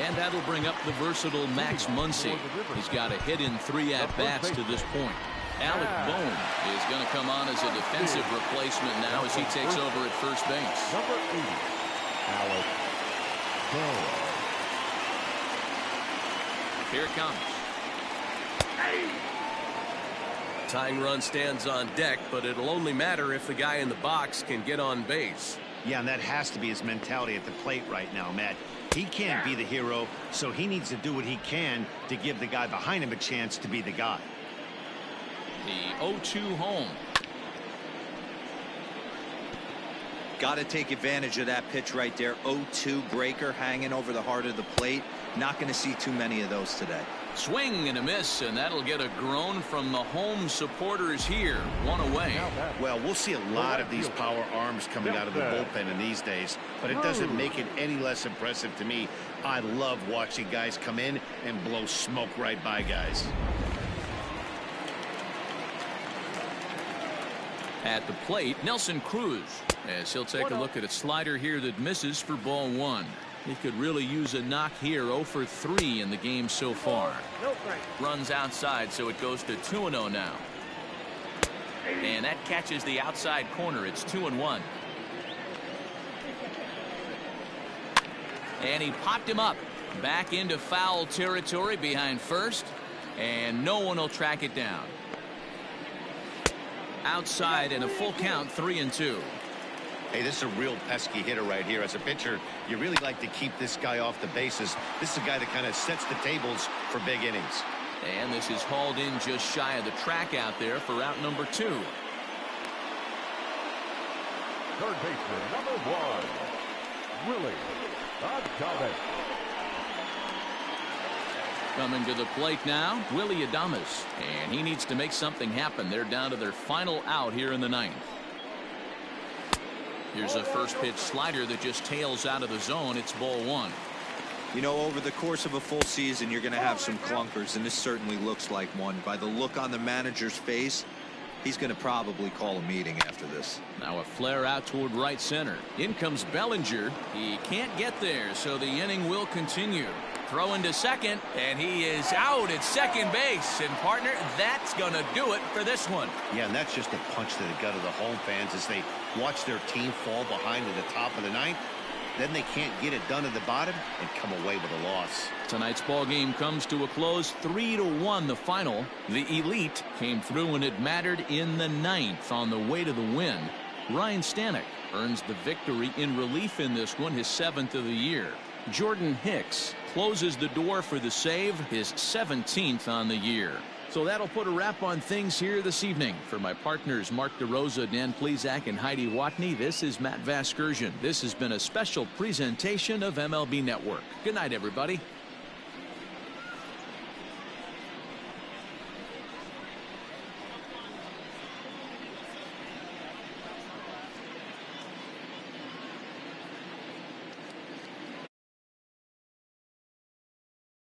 And that'll bring up the versatile Max Muncy. He's got a hit in 3 at-bats to this point. Alec Bohm is going to come on as a defensive replacement now as he takes over at first base. Number 80, Alec Bohm. Here it comes. Tying run stands on deck, but it'll only matter if the guy in the box can get on base. Yeah, and that has to be his mentality at the plate right now, Matt. He can't be the hero, so he needs to do what he can to give the guy behind him a chance to be the guy. The 0-2 home. Got to take advantage of that pitch right there. 0-2 breaker hanging over the heart of the plate. Not going to see too many of those today. Swing and a miss, and that'll get a groan from the home supporters here. 1 away. Well, we'll see a lot of these power arms coming out of the bullpen in these days, but it doesn't make it any less impressive to me. I love watching guys come in and blow smoke right by guys. At the plate, Nelson Cruz, as he'll take a look at a slider here that misses for ball 1. He could really use a knock here. 0 for 3 in the game so far. Runs outside, so it goes to 2-0 now. And that catches the outside corner. It's 2-1. And he popped him up. Back into foul territory behind first. And no one will track it down. Outside and a full count, 3-2. Hey, this is a real pesky hitter right here. As a pitcher, you really like to keep this guy off the bases. This is a guy that kind of sets the tables for big innings. And this is hauled in just shy of the track out there for out number 2. Third baseman, number 1, Willie Adames. Coming to the plate now, Willie Adames. And he needs to make something happen. They're down to their final out here in the 9th. Here's a first pitch slider that just tails out of the zone. It's ball 1. You know, over the course of a full season, you're going to have some clunkers, and this certainly looks like one. By the look on the manager's face, he's going to probably call a meeting after this. Now a flare out toward right center. In comes Bellinger. He can't get there, so the inning will continue. Throw into second, and he is out at second base. And, partner, that's going to do it for this one. Yeah, and that's just a punch to the gut of the home fans as they watch their team fall behind at the top of the 9th. Then they can't get it done at the bottom and come away with a loss. Tonight's ball game comes to a close, 3-1 the final. The Elite came through and it mattered in the 9th on the way to the win. Ryan Stanek earns the victory in relief in this one, his 7th of the year. Jordan Hicks closes the door for the save, his 17th on the year. So that'll put a wrap on things here this evening. For my partners Mark DeRosa, Dan Plesac, and Heidi Watney, this is Matt Vasgersian. This has been a special presentation of MLB Network. Good night, everybody.